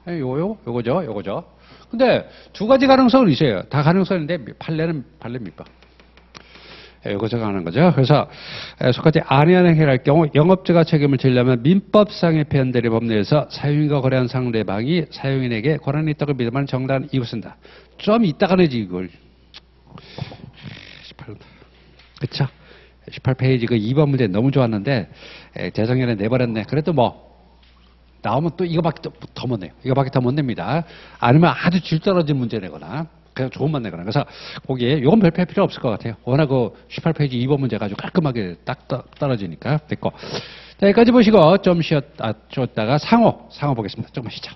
Speaker 1: 요거죠. 근데 두 가지 가능성은 있어요. 다 가능성인데 판례입니까? 이거 정하는 거죠. 그래서 속하지 아니하는 행위를 할 경우 영업주가 책임을 지려면 민법상의 폐연대리 법률에서 사용인과 거래한 상대방이 사용인에게 권한이 있다고 믿으면 정당한 이유 쓴다. 좀 이따가 내지 이걸. 18. 그쵸? 18페이지 그 2번 문제 너무 좋았는데 재작년에 내버렸네. 그래도 뭐 나오면 또 이거밖에 더 못 내요. 이거밖에 더 못 냅니다. 아니면 아주 질 떨어진 문제 내거나 그냥 좋은만 내거나. 그래서 거기에 요건 별표 필요 없을 것 같아요. 워낙 그 18페이지 2번 문제가 아주 깔끔하게 딱 떨어지니까 됐고. 자, 여기까지 보시고 좀 쉬었다가 상호 보겠습니다. 조금만 쉬자.